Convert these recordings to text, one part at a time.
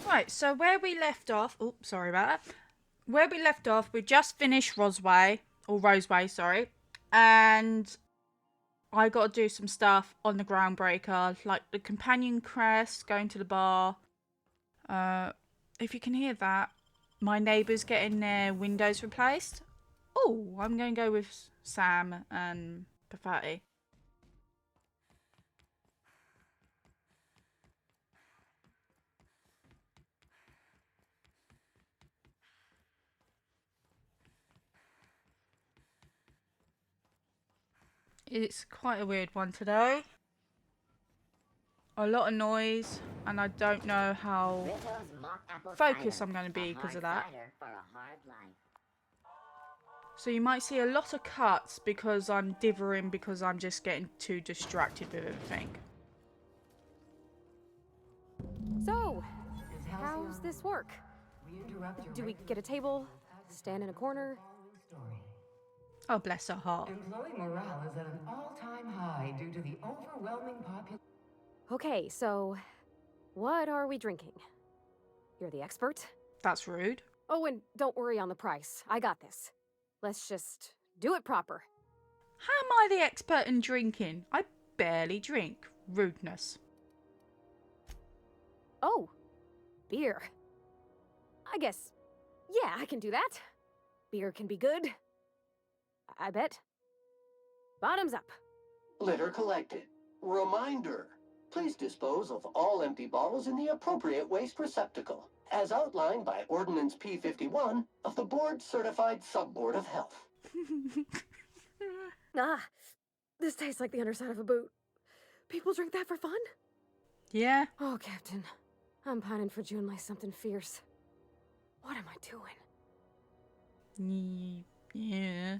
Right, so where we left off, oh, sorry about that. Where we left off, we just finished Roseway, sorry. And I got to do some stuff on the Groundbreaker, like the companion quest, going to the bar. If you can hear that, my neighbour's getting their windows replaced. Oh, I'm going to go with Sam and Pafati. It's quite a weird one today. A lot of noise, and I don't know how focused I'm going to be because of that. So you might see a lot of cuts because I'm dithering because I'm just getting too distracted with everything. So, how's this work? Do we get a table, stand in a corner? Oh, bless her heart. Employee morale is at an all-time high due to the overwhelming population. Okay, so what are we drinking? You're the expert? That's rude. Oh, and don't worry on the price. I got this. Let's just do it proper. How am I the expert in drinking? I barely drink. Rudeness. Oh, beer. I guess, yeah, I can do that. Beer can be good. I bet. Bottoms up. Litter collected. Reminder. Please dispose of all empty bottles in the appropriate waste receptacle, as outlined by Ordinance P51 of the Board Certified Sub-Board of Health. Ah, this tastes like the underside of a boot. People drink that for fun? Yeah. Oh, Captain. I'm pining for June like something fierce. What am I doing? Yeah.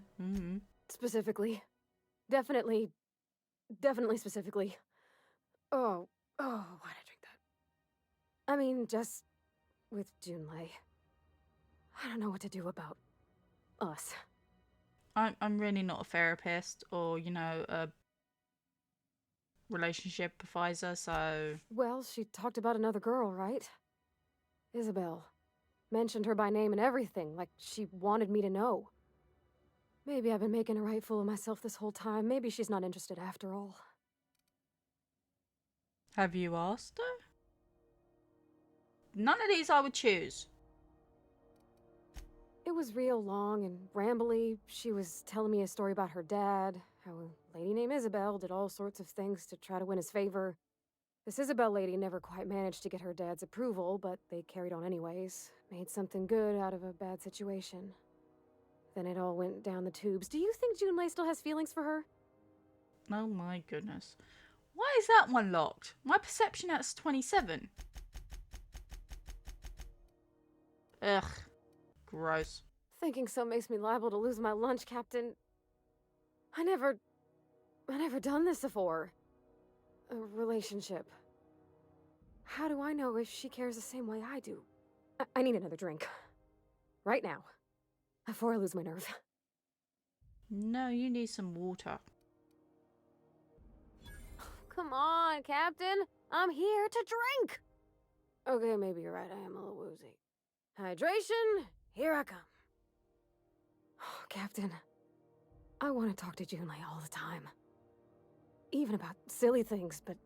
Specifically. Definitely specifically. Oh, why'd I drink that? I mean, just with Junlei. I don't know what to do about us. I'm really not a therapist or, a relationship advisor, so... Well, she talked about another girl, right? Isabel. Mentioned her by name and everything, like she wanted me to know. Maybe I've been making a right fool of myself this whole time. Maybe she's not interested after all. Have you asked her? None of these I would choose. It was real long and rambly. She was telling me a story about her dad, how a lady named Isabel did all sorts of things to try to win his favor. This Isabel lady never quite managed to get her dad's approval, but they carried on anyways. Made something good out of a bad situation. Then it all went down the tubes. Do you think Junlei still has feelings for her? Oh my goodness. Why is that one locked? My perception that's 27. Ugh. Gross. Thinking so makes me liable to lose my lunch, Captain. I never done this before. A relationship. How do I know if she cares the same way I do? I need another drink. Right now. Before I lose my nerve. No, you need some water. Come on, Captain. I'm here to drink. Okay, maybe you're right. I am a little woozy. Hydration, here I come. Oh, Captain, I want to talk to Junlei all the time. Even about silly things, but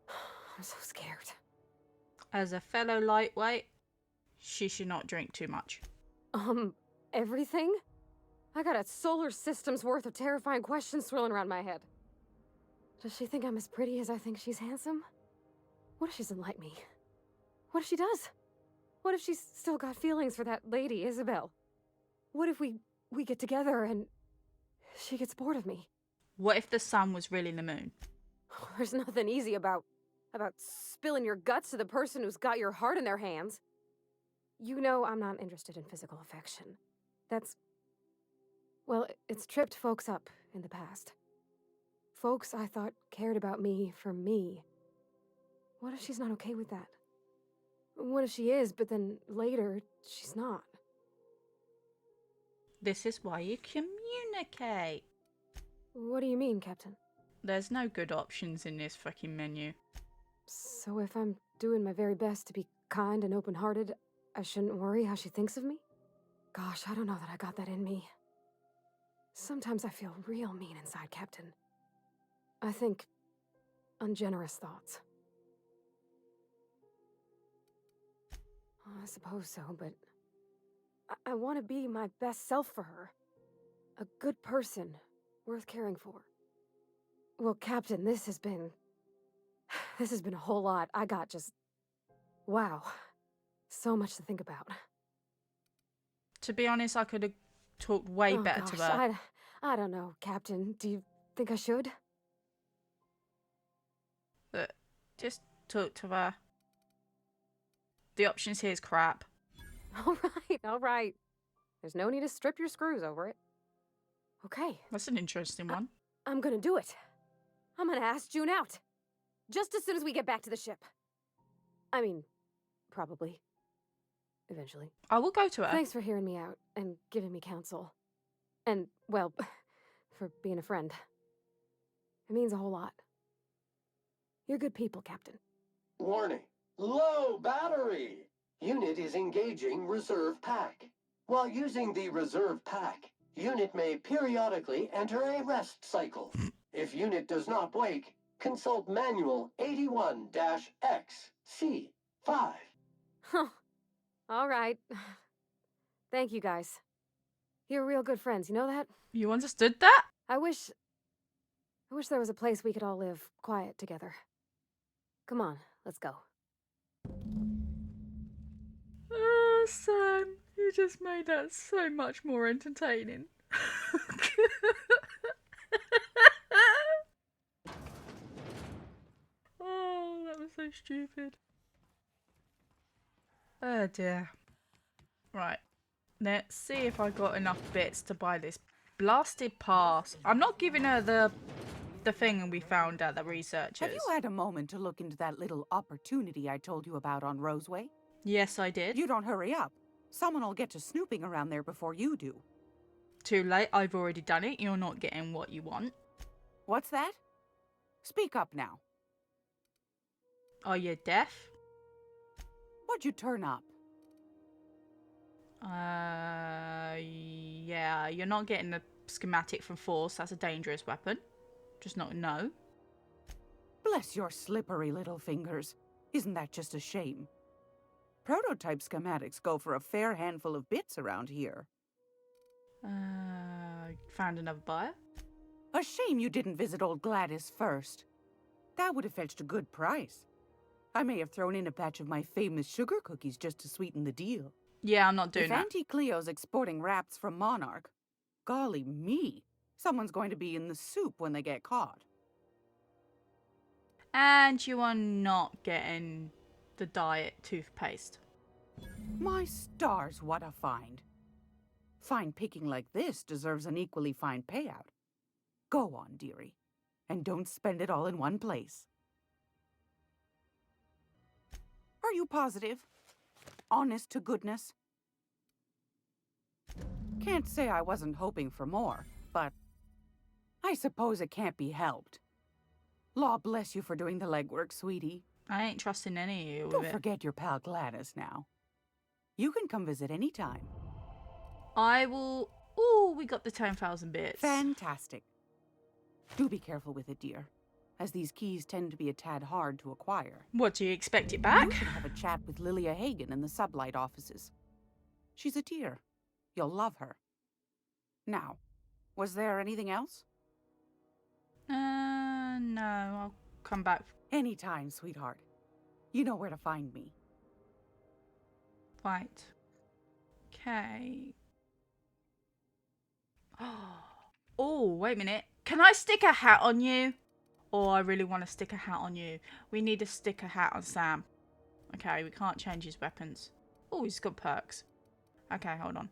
I'm so scared. As a fellow lightweight, she should not drink too much. Everything? I got a solar system's worth of terrifying questions swirling around my head. Does she think I'm as pretty as I think she's handsome? What if she doesn't like me? What if she does? What if she's still got feelings for that lady, Isabel? What if we get together and she gets bored of me? What if the sun was really the moon? There's nothing easy about spilling your guts to the person who's got your heart in their hands. You know I'm not interested in physical affection. Well, it's tripped folks up in the past. Folks I thought cared about me for me. What if she's not okay with that? What if she is, but then later, she's not? This is why you communicate. What do you mean, Captain? There's no good options in this fucking menu. So if I'm doing my very best to be kind and open-hearted, I shouldn't worry how she thinks of me? Gosh, I don't know that I got that in me. Sometimes I feel real mean inside, Captain. I think ungenerous thoughts. I suppose so, but I want to be my best self for her. A good person, worth caring for. Well, Captain, this has been a whole lot. I got just... Wow. So much to think about. To be honest, I could have talked way better to her. I don't know, Captain. Do you think I should? Look, just talk to her. The options here is crap. All right. There's no need to strip your screws over it. Okay. That's an interesting one. I'm gonna do it. I'm gonna ask June out. Just as soon as we get back to the ship. I mean, probably. Eventually. I will go to her. Thanks for hearing me out and giving me counsel. And, well, for being a friend. It means a whole lot. You're good people, Captain. Warning. Low battery! Unit is engaging reserve pack. While using the reserve pack, unit may periodically enter a rest cycle. If unit does not wake, consult manual 81-X-C5. Huh. All right. Thank you, guys. You're real good friends, you know that? You understood that? I wish there was a place we could all live quiet together. Come on, let's go. Oh, Sam, you just made that so much more entertaining. Oh, that was so stupid. Oh dear. Right. Let's see if I got enough bits to buy this blasted pass. I'm not giving her the thing we found at the researchers. Have you had a moment to look into that little opportunity I told you about on Roseway? Yes, I did. You don't hurry up. Someone will get to snooping around there before you do. Too late. I've already done it. You're not getting what you want. What's that? Speak up now. Are you deaf? What'd you turn up? Yeah. You're not getting the schematic from Force. That's a dangerous weapon. Just not no. Bless your slippery little fingers. Isn't that just a shame? Prototype schematics go for a fair handful of bits around here. Found another buyer? A shame you didn't visit old Gladys first. That would have fetched a good price. I may have thrown in a batch of my famous sugar cookies just to sweeten the deal. Yeah, I'm not doing If that. Auntie Cleo's exporting wraps from Monarch, golly me, someone's going to be in the soup when they get caught. And you are not getting the diet toothpaste. My stars, what a find. Fine picking like this deserves an equally fine payout. Go on, dearie, and don't spend it all in one place. Are you positive? Honest to goodness? Can't say I wasn't hoping for more, but I suppose it can't be helped. Law bless you for doing the legwork, sweetie. I ain't trusting any of you with Don't it. forget your pal Gladys now. You can come visit any time. I will... Ooh, we got the 10,000 bits. Fantastic. Do be careful with it, dear, as these keys tend to be a tad hard to acquire. What, do you expect it You back? should have a chat with Lilia Hagen in the Sublight offices. She's a dear. You'll love her. Now, was there anything else? No, I'll come back. Anytime, sweetheart. You know where to find me. Right. Okay. Oh, wait a minute. Can I stick a hat on you? Oh, I really want to stick a hat on you. We need to stick a hat on Sam. Okay, we can't change his weapons. Oh, he's got perks. Okay, hold on.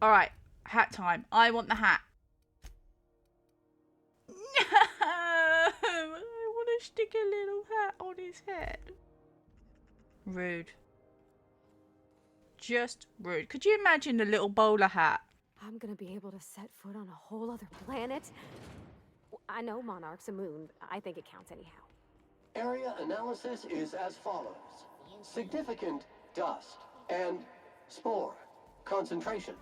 Alright, hat time. I want the hat. No! I want to stick a little hat on his head. Rude. Just rude. Could you imagine a little bowler hat? I'm gonna be able to set foot on a whole other planet? I know Monarch's a moon. I think it counts anyhow. Area analysis is as follows. Significant dust and spore. Concentration.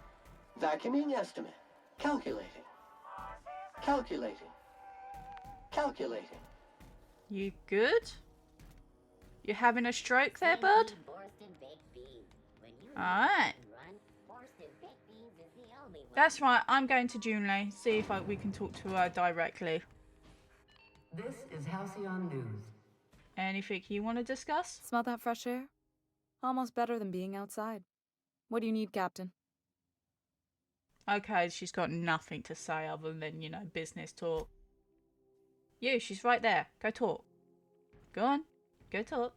Vacuuming estimate. Calculating. Calculating. Calculating. You good? You having a stroke there, bud? Alright. That's right, I'm going to Junlei. See if we can talk to her directly. This is Halcyon News. Anything you want to discuss? Smell that fresh air? Almost better than being outside. What do you need, Captain? Okay, she's got nothing to say other than, you know, business talk. You, she's right there. Go talk. Go on. Go talk.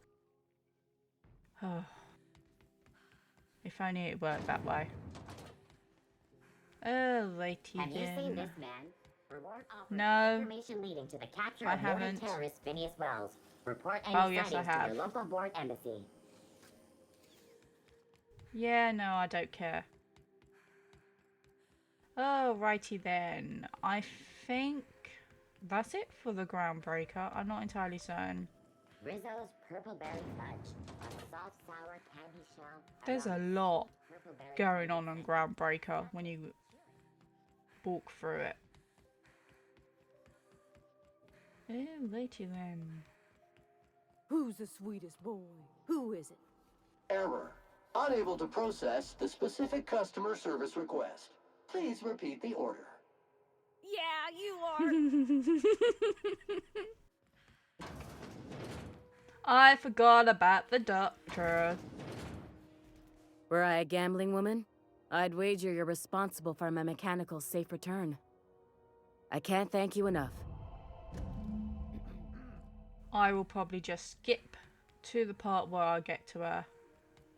If only it worked that way. Oh, righty Have you then. seen this man? Reward offered No. information leading to the capture I of wanted haven't. terrorist Phineas Wells. Report any Oh, yes, I sightings to have. your local board embassy. Yeah, no, I don't care. Oh, righty then. I think that's it for the Groundbreaker. I'm not entirely certain. Rizzo's purple berry fudge. A salt sour candy shell. There's a along lot with purple berry going fudge. on Groundbreaker when you walk through it. Oh, righty then. Who's the sweetest boy? Who is it? Error. Unable to process the specific customer service request. Please repeat the order. Yeah, you are. I forgot about the doctor. Were I a gambling woman, I'd wager you're responsible for my mechanical safe return. I can't thank you enough. I will probably just skip to the part where I get to her.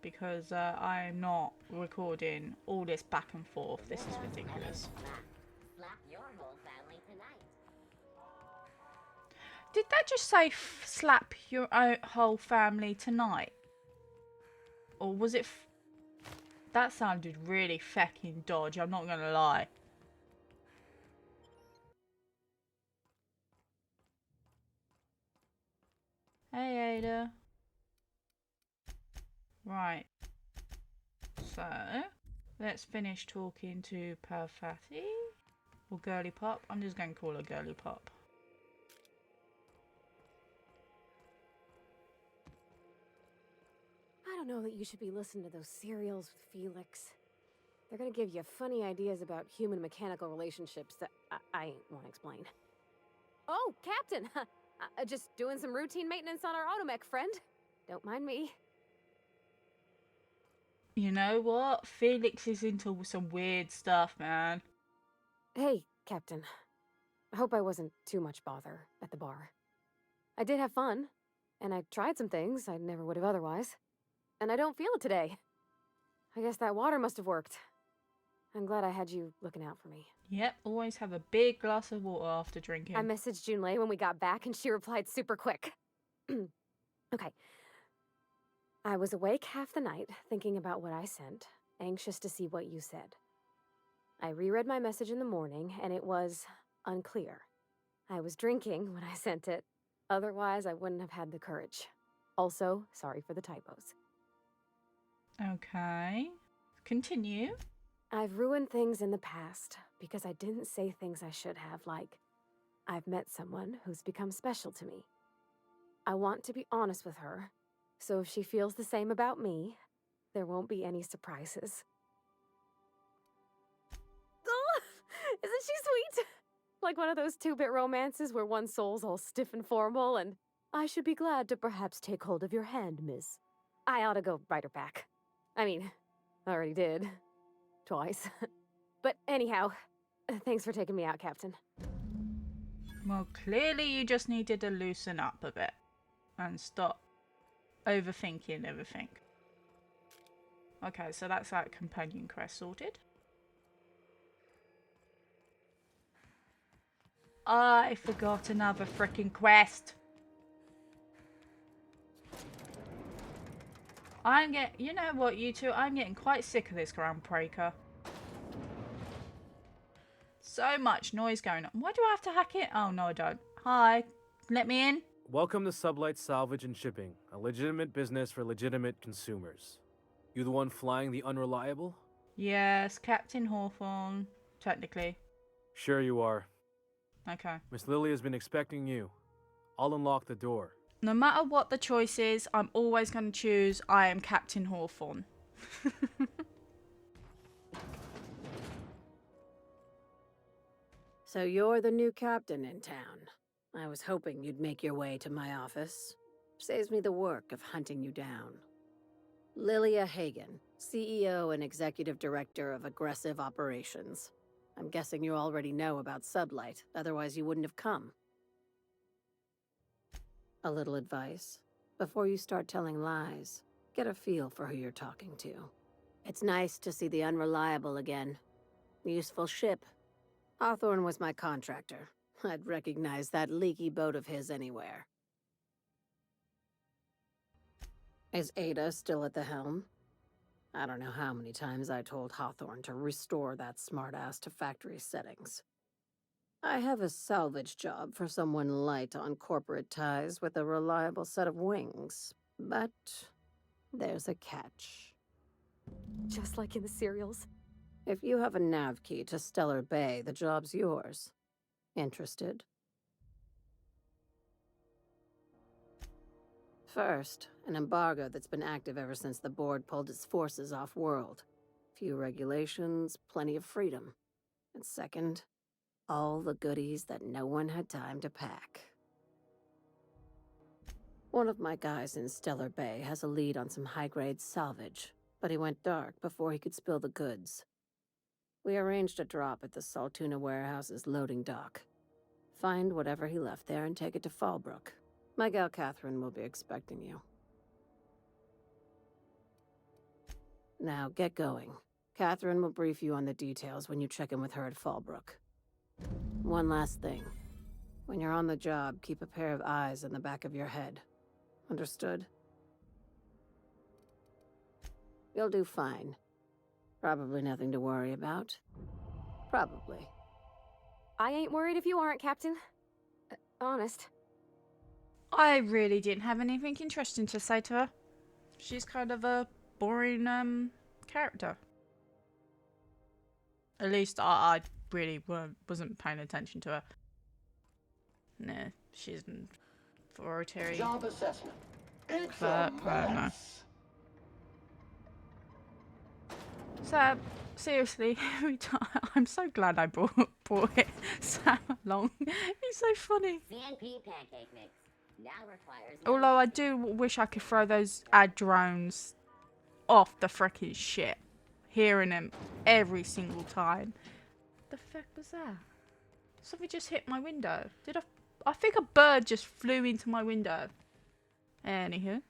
Because I am not recording all this back and forth. This is ridiculous. Slap your whole family tonight. Did that just say slap your whole family tonight? Or was it... That sounded really feckin' dodgy, I'm not gonna lie. Hey Ada. Right. So, let's finish talking to Parvati. Or Girly Pop. I'm just going to call her Girly Pop. I don't know that you should be listening to those serials with Felix. They're gonna give you funny ideas about human-mechanical relationships that I won't explain. Oh, Captain! Just doing some routine maintenance on our automech friend. Don't mind me. You know what? Felix is into some weird stuff, man. Hey, Captain. I hope I wasn't too much bother at the bar. I did have fun, and I tried some things I never would have otherwise. And I don't feel it today. I guess that water must have worked. I'm glad I had you looking out for me. Yep, always have a big glass of water after drinking. I messaged Junlei when we got back, and she replied super quick. Okay. I was awake half the night, thinking about what I sent, anxious to see what you said. I reread my message in the morning, and it was unclear. I was drinking when I sent it. Otherwise, I wouldn't have had the courage. Also, sorry for the typos. Okay. Continue. I've ruined things in the past because I didn't say things I should have, like, I've met someone who's become special to me. I want to be honest with her, so if she feels the same about me, there won't be any surprises. Oh, isn't she sweet? Like one of those 2-bit romances where one soul's all stiff and formal and, I should be glad to perhaps take hold of your hand, miss. I ought to go write her back. I mean, I already did. Twice. But anyhow, thanks for taking me out, Captain. Well, clearly you just needed to loosen up a bit. And stop overthinking everything. Okay, so that's that companion quest sorted. I forgot another freaking quest. You know what, you two? I'm getting quite sick of this Groundbreaker. So much noise going on. Why do I have to hack it? Oh, no, I don't. Hi. Let me in. Welcome to Sublight Salvage and Shipping, a legitimate business for legitimate consumers. You the one flying the Unreliable? Yes, Captain Hawthorne, technically. Sure you are. Okay. Miss Lily has been expecting you. I'll unlock the door. No matter what the choice is, I'm always going to choose I am Captain Hawthorne. So you're the new captain in town. I was hoping you'd make your way to my office. Saves me the work of hunting you down. Lilia Hagen, CEO and Executive Director of Aggressive Operations. I'm guessing you already know about Sublight, otherwise you wouldn't have come. A little advice. Before you start telling lies, get a feel for who you're talking to. It's nice to see the Unreliable again. Useful ship. Hawthorne was my contractor. I'd recognize that leaky boat of his anywhere. Is Ada still at the helm? I don't know how many times I told Hawthorne to restore that smartass to factory settings. I have a salvage job for someone light on corporate ties with a reliable set of wings, but there's a catch. Just like in the serials. If you have a nav key to Stellar Bay, the job's yours. Interested? First, an embargo that's been active ever since the board pulled its forces off-world. Few regulations, plenty of freedom. And second, all the goodies that no one had time to pack. One of my guys in Stellar Bay has a lead on some high-grade salvage, but he went dark before he could spill the goods. We arranged a drop at the Saltuna warehouse's loading dock. Find whatever he left there and take it to Fallbrook. My gal Catherine will be expecting you. Now, get going. Catherine will brief you on the details when you check in with her at Fallbrook. One last thing. When you're on the job, keep a pair of eyes in the back of your head. Understood? You'll do fine. Probably nothing to worry about. Probably. I ain't worried if you aren't, Captain. Honest. I really didn't have anything interesting to say to her. She's kind of a boring character. At least I really wasn't paying attention to her. Nah, she's an authoritarian. Job assessment. It's But, a I don't know. mess. Sam, seriously, every time I'm so glad I brought it Sam along. He's so funny. CNP pancake mix. Now requires... Although I do wish I could throw those ad drones off the frickin' ship. Hearing them every single time. The fuck was that? Something just hit my window. I think a bird just flew into my window. Anywho.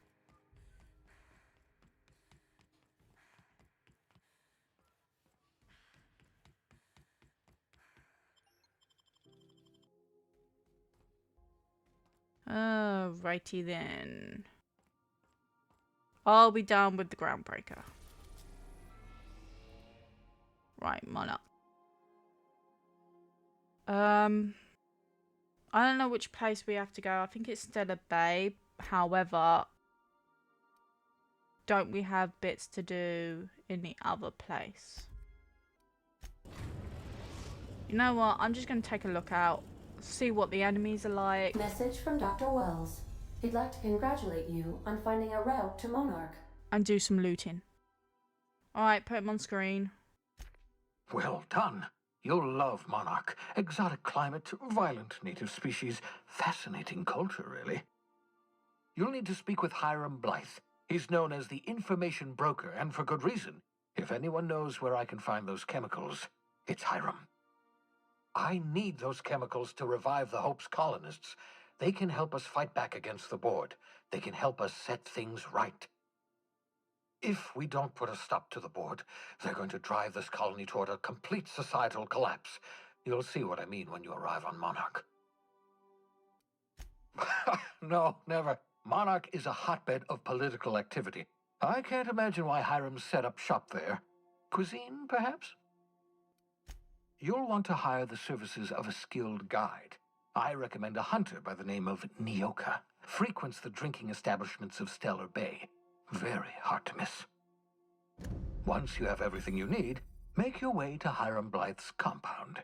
Righty then. I'll be done with the groundbreaker. Right, Monarch. I don't know which place we have to go. I think it's Stellar Bay. However, don't we have bits to do in the other place? You know what? I'm just going to take a look out. See what the enemies are like. Message from Dr. Wells. He'd like to congratulate you on finding a route to Monarch. And do some looting. Alright, put him on screen. Well done. You'll love Monarch. Exotic climate, violent native species, fascinating culture, really. You'll need to speak with Hiram Blythe. He's known as the information broker, and for good reason. If anyone knows where I can find those chemicals, it's Hiram. I need those chemicals to revive the Hope's colonists. They can help us fight back against the board. They can help us set things right. If we don't put a stop to the board, they're going to drive this colony toward a complete societal collapse. You'll see what I mean when you arrive on Monarch. No, never. Monarch is a hotbed of political activity. I can't imagine why Hiram set up shop there. Cuisine, perhaps? You'll want to hire the services of a skilled guide. I recommend a hunter by the name of Nyoka. frequents the drinking establishments of Stellar Bay. Very hard to miss. Once you have everything you need, make your way to Hiram Blythe's compound.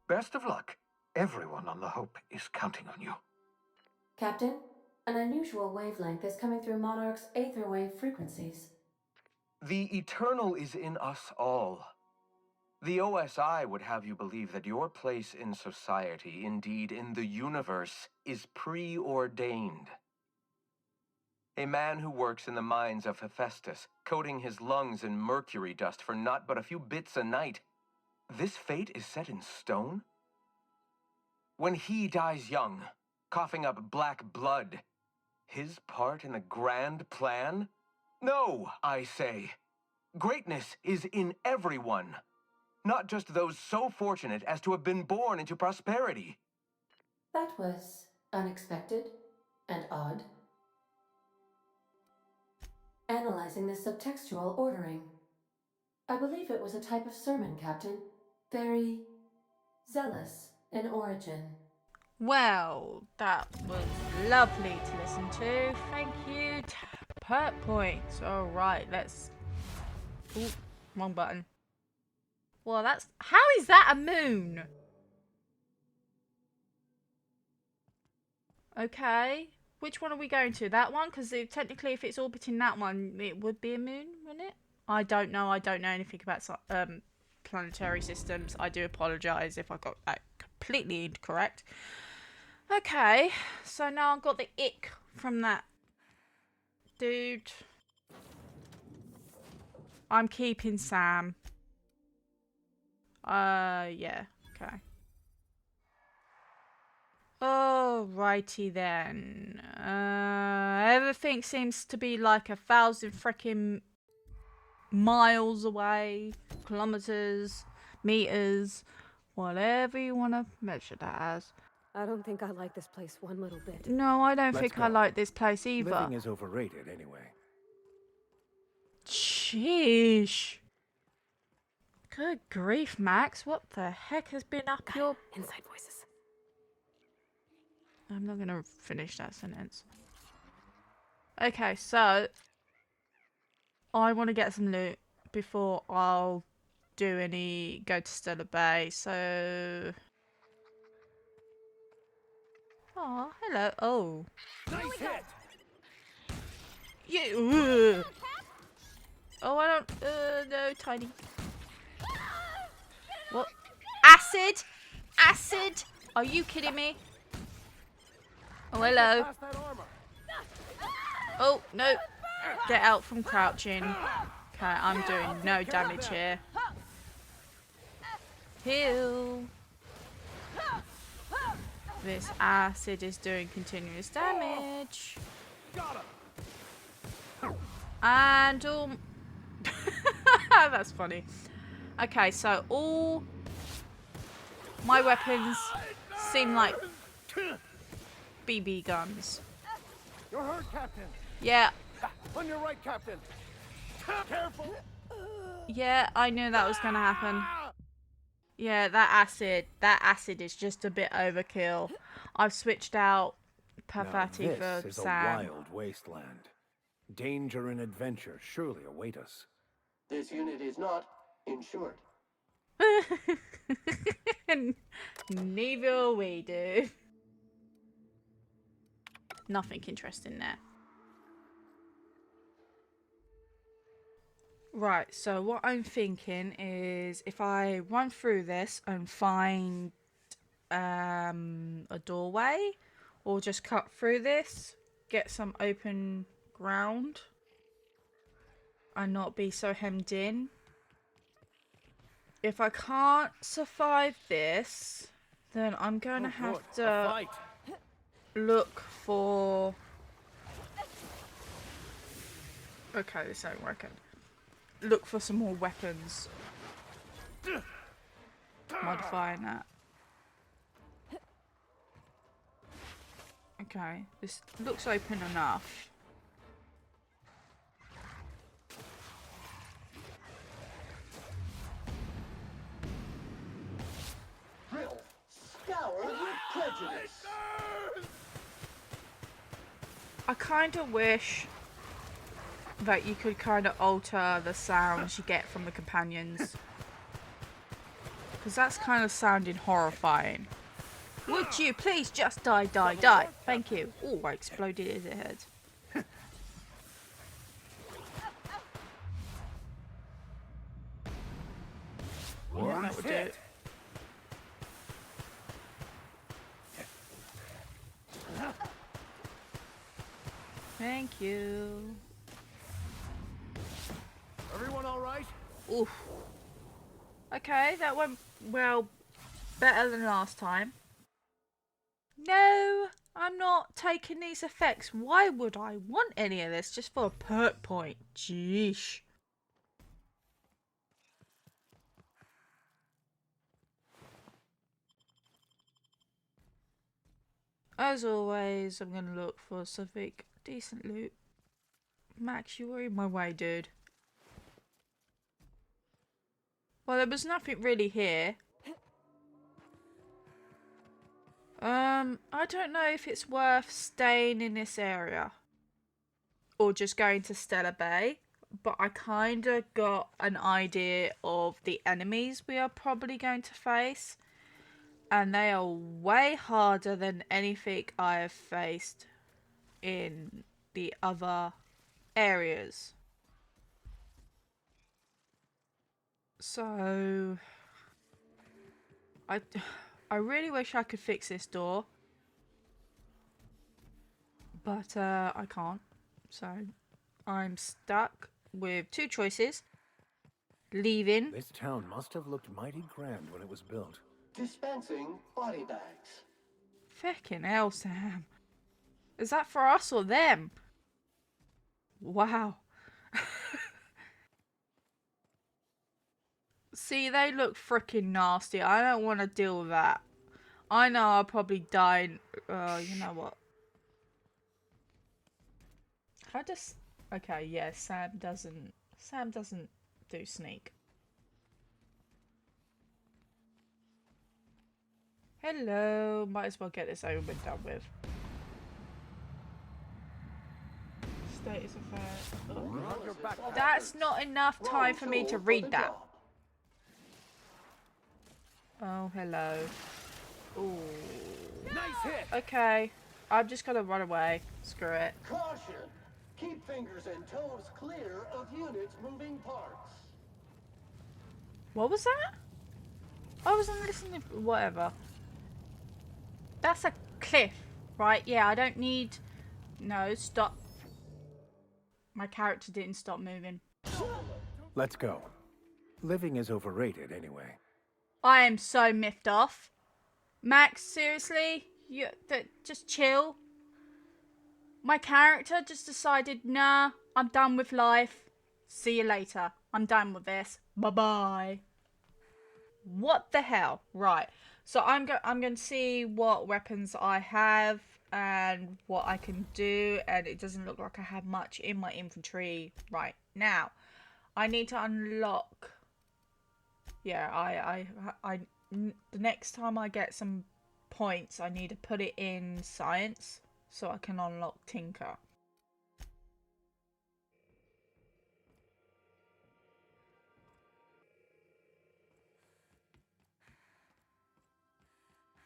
Best of luck. Everyone on the Hope is counting on you. Captain, an unusual wavelength is coming through Monarch's aether wave frequencies. The eternal is in us all. The OSI would have you believe that your place in society, indeed in the universe, is preordained. A man who works in the mines of Hephaestus, coating his lungs in mercury dust for not but a few bits a night. This fate is set in stone? When he dies young, coughing up black blood, his part in the grand plan? No, I say. Greatness is in everyone. Not just those so fortunate as to have been born into prosperity. That was unexpected and odd. Analyzing the subtextual ordering. I believe it was a type of sermon, Captain. Very zealous in origin. Well, that was lovely to listen to. Thank you. Perk points. Alright, let's... Ooh, wrong button. Well, that's... How is that a moon? Okay. Which one are we going to? That one? Because technically if it's orbiting that one, it would be a moon, wouldn't it? I don't know. I don't know anything about planetary systems. I do apologise if I got that completely incorrect. Okay. So now I've got the ick from that dude. I'm keeping Sam. Yeah. Okay. Alrighty then. Everything seems to be like 1,000 freaking miles away, kilometers, meters, whatever you want to measure that as. I don't think I like this place one little bit. No, I don't Let's think go. I like this place either. Living is overrated anyway. Sheesh. Good grief, Max. What the heck has been up your... Inside voices. I'm not going to finish that sentence. Okay, so... I want to get some loot before I'll go to Stellar Bay, so... Oh, hello. Oh. Nice hit! You... Oh, I don't... no, Tiny. What? Acid? Acid? Are you kidding me? Oh, hello. Oh, no. Get out from crouching. Okay, I'm doing no damage here. Heal. This acid is doing continuous damage. And all... That's funny. Okay, so all my weapons seem like BB guns. You're hurt, Captain. Yeah. On your right, Captain. Careful. Yeah, I knew that was going to happen. Yeah, that acid is just a bit overkill. I've switched out Parvati for This is Sam. a wild wasteland. Danger and adventure surely await us. This unit is not insured. Neither we do. Nothing interesting there. Right, so what I'm thinking is if I run through this and find a doorway, or just cut through this, get some open ground and not be so hemmed in. If I can't survive this, then I'm going to have to look for... Okay, this ain't working. Look for some more weapons. Modifying that. Okay, this looks open enough. Drill, scour with prejudice. I kind of wish that you could kind of alter the sounds you get from the companions. Because that's kind of sounding horrifying. Would you please just die, die, die? Thank you. Oh, I exploded his head. Yeah, that would do it. Thank you. Everyone all right? Oof. Okay, that went, well, better than last time. No, I'm not taking these effects. Why would I want any of this just for a perk point? Jeesh. As always, I'm going to look for something decent loot. Max, you were in my way, dude. Well, there was nothing really here. I don't know if it's worth staying in this area or just going to Stellar Bay, but I kind of got an idea of the enemies we are probably going to face, and they are way harder than anything I have faced in the other areas. So I really wish I could fix this door, but I can't. So I'm stuck with two choices. Leaving. This town must have looked mighty grand when it was built. Dispensing body bags. Feckin' hell, Sam. Is that for us or them? Wow. See, they look freaking nasty. I don't want to deal with that. I know I'll probably die. You know what? I just... Okay, yeah, Sam doesn't do sneak. Hello. Might as well get this over and done with. Status affairs. Oh. That's not enough time for me to read that. Oh, hello. Ooh. Nice hit. Okay. I'm just gonna run away. Screw it. Caution! Keep fingers and toes clear of units moving parts. What was that? I wasn't listening. Whatever. That's a cliff, right? Yeah, I don't need... No, stop. My character didn't stop moving. Let's go. Living is overrated anyway. I am so miffed off. Max, seriously? Just chill. My character just decided, nah, I'm done with life. See you later. I'm done with this. Bye-bye. What the hell? Right. So I'm going to see what weapons I have and what I can do, and it doesn't look like I have much in my inventory right now. I need to unlock... Yeah, the next time I get some points, I need to put it in science so I can unlock Tinker.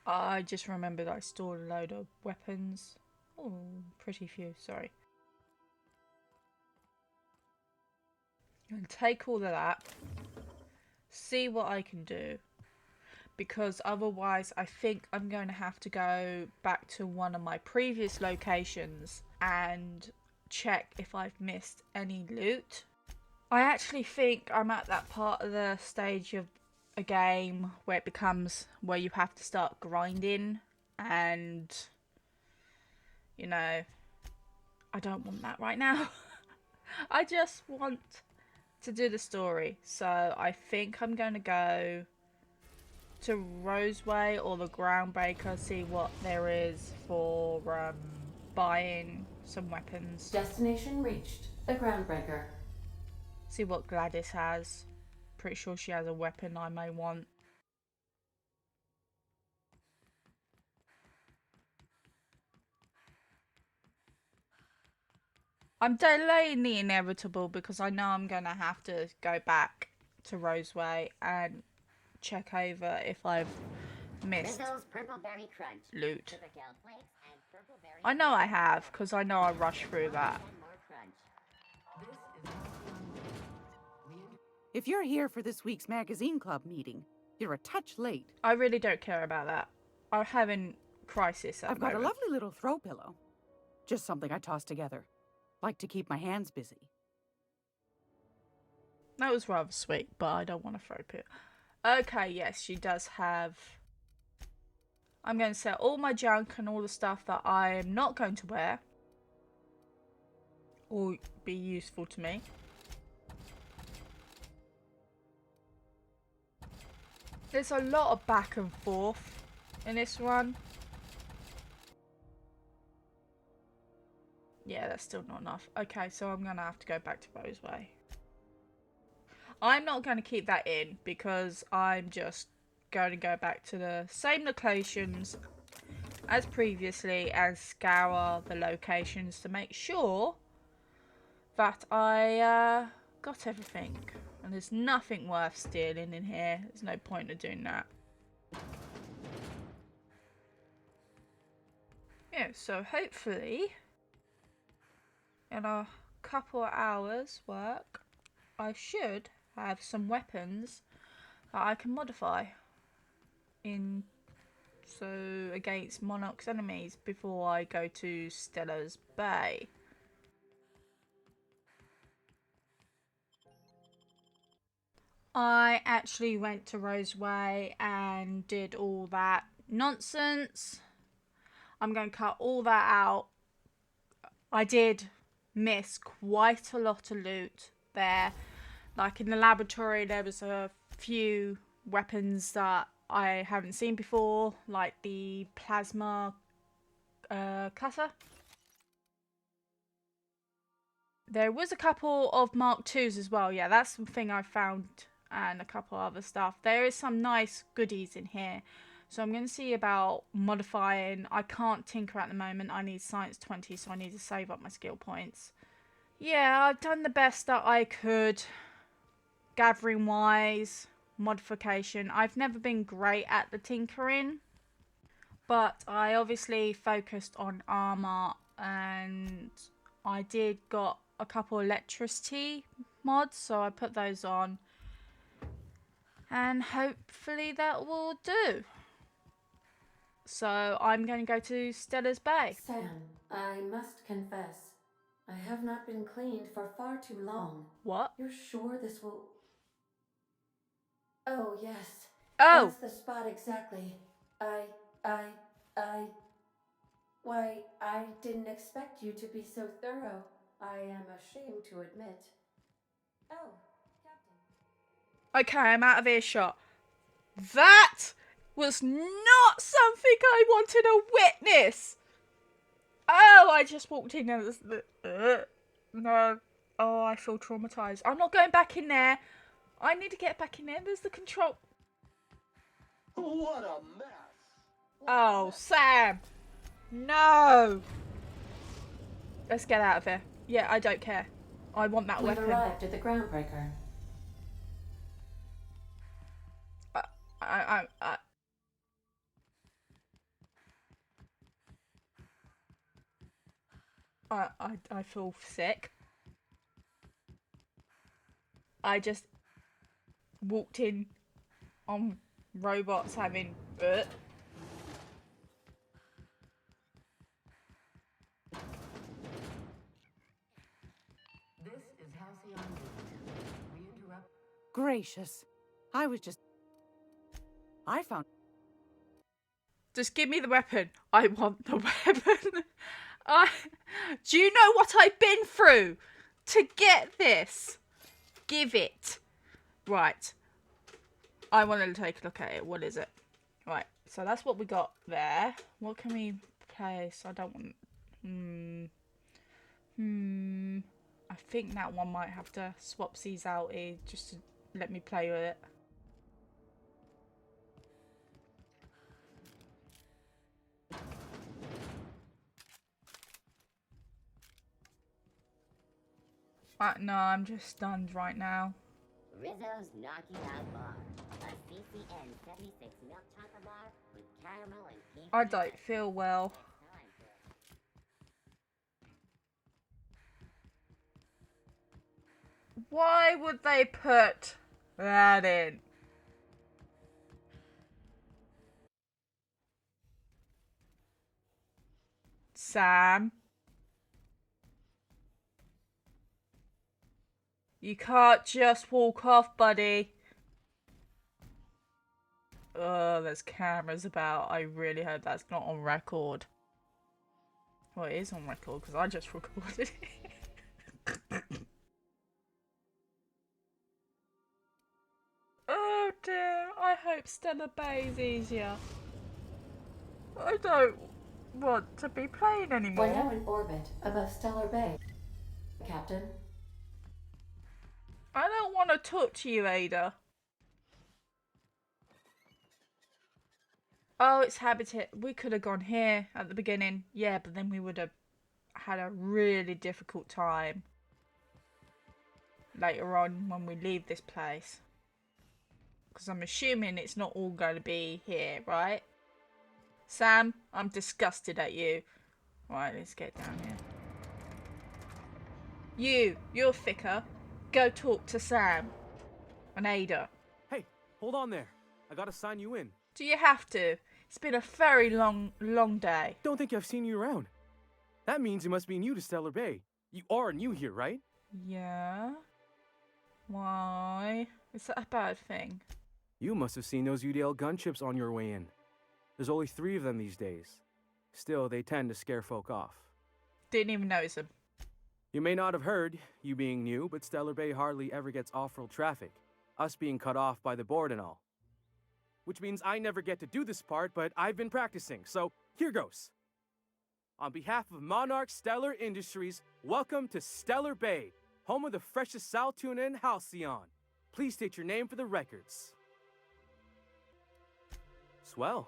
I just remembered I stored a load of weapons. Oh, pretty few, sorry. I'm going to take all of that, see what I can do, because otherwise I think I'm going to have to go back to one of my previous locations and check if I've missed any loot. I actually think I'm at that part of the stage of a game where it becomes where you have to start grinding, and you know, I don't want that right now. I just want to do the story, so I think I'm going to go to Roseway or the Groundbreaker, see what there is for buying some weapons. Destination reached. The Groundbreaker. See what Gladys has. Pretty sure she has a weapon I may want. I'm delaying the inevitable because I know I'm going to have to go back to Roseway and check over if I've missed Drizzle's Purple Berry Crunch. loot. Supergale Flakes and Purple Berry I know I have, because I know I rushed through that. and more crunch. If you're here for this week's magazine club meeting, you're a touch late. I really don't care about that. I'm having crisis at I've the got a moment. lovely little throw pillow. Just something I toss together. Like to keep my hands busy. That was rather sweet, but I don't want to throw it. Okay, yes, she does have... I'm going to sell all my junk and all the stuff that I am not going to wear. Or be useful to me. There's a lot of back and forth in this one. Yeah, that's still not enough. Okay, so I'm going to have to go back to Roseway. I'm not going to keep that in because I'm just going to go back to the same locations as previously and scour the locations to make sure that I got everything. And there's nothing worth stealing in here. There's no point in doing that. Yeah, so hopefully in a couple of hours work I should have some weapons that I can modify in against Monarch's enemies before I go to Stella's Bay. I actually went to Roseway and did all that nonsense. I'm going to cut all that out. I did miss quite a lot of loot there. Like in the laboratory there was a few weapons that I haven't seen before, like the plasma cutter. There was a couple of Mark IIs as well. Yeah, that's something I found, and a couple other stuff. There is some nice goodies in here. So I'm going to see about modifying. I can't tinker at the moment. I need science 20, so I need to save up my skill points. Yeah, I've done the best that I could. Gathering wise, modification. I've never been great at the tinkering. But I obviously focused on armor, and I did got a couple electricity mods, so I put those on. And hopefully that will do. So I'm going to go to Stella's Bay. Sam, I must confess, I have not been cleaned for far too long. What? You're sure this will... Oh, yes. Oh! That's the spot exactly. Why, I didn't expect you to be so thorough. I am ashamed to admit. Oh, Captain. Okay, I'm out of earshot. That was not something I wanted to witness. Oh, I just walked in and no. Oh, I feel traumatized. I'm not going back in there. I need to get back in there. There's the control. What a mess! Oh, Sam. No. Let's get out of here. Yeah, I don't care. I want that We've weapon. arrived at the groundbreaker. I feel sick. I just walked in on robots having This is Halcyon News. We interrupt. Gracious. I found... Just give me the weapon. I want the weapon. Do you know what I've been through to get this? Give it. Right. I wanted to take a look at it. What is it? Right. So that's what we got there. What can we place? I don't want... I think that one might have to swap these out here just to let me play with it. No, I'm just stunned right now. Rizzo's Knocking Out Bar. A CCN 76 milk chocolate bar with caramel and pink. I don't feel well. Why would they put that in? Sam? You can't just walk off, buddy. Oh, there's cameras about. I really hope that's not on record. Well, it is on record because I just recorded it. Oh dear, I hope Stellar Bay is easier. I don't want to be playing anymore. We're now in orbit above Stellar Bay, Captain. I don't want to talk to you, Ada. Oh, it's Habitat. We could have gone here at the beginning. Yeah, but then we would have had a really difficult time later on when we leave this place. Because I'm assuming it's not all going to be here, right? Sam, I'm disgusted at you. Right, let's get down here. You're thicker. Go talk to Sam. And Ada. Hey, hold on there. I gotta sign you in. Do you have to? It's been a very long day. Don't think I've seen you around. That means you must be new to Stellar Bay. You are new here, right? Yeah? Why? Is that a bad thing? You must have seen those UDL gunships on your way in. There's only 3 of them these days. Still, they tend to scare folk off. Didn't even notice them. You may not have heard, you being new, but Stellar Bay hardly ever gets off-road traffic. Us being cut off by the board and all. Which means I never get to do this part, but I've been practicing, so here goes. On behalf of Monarch Stellar Industries, welcome to Stellar Bay, home of the freshest sal tuna and halcyon. Please state your name for the records. Swell.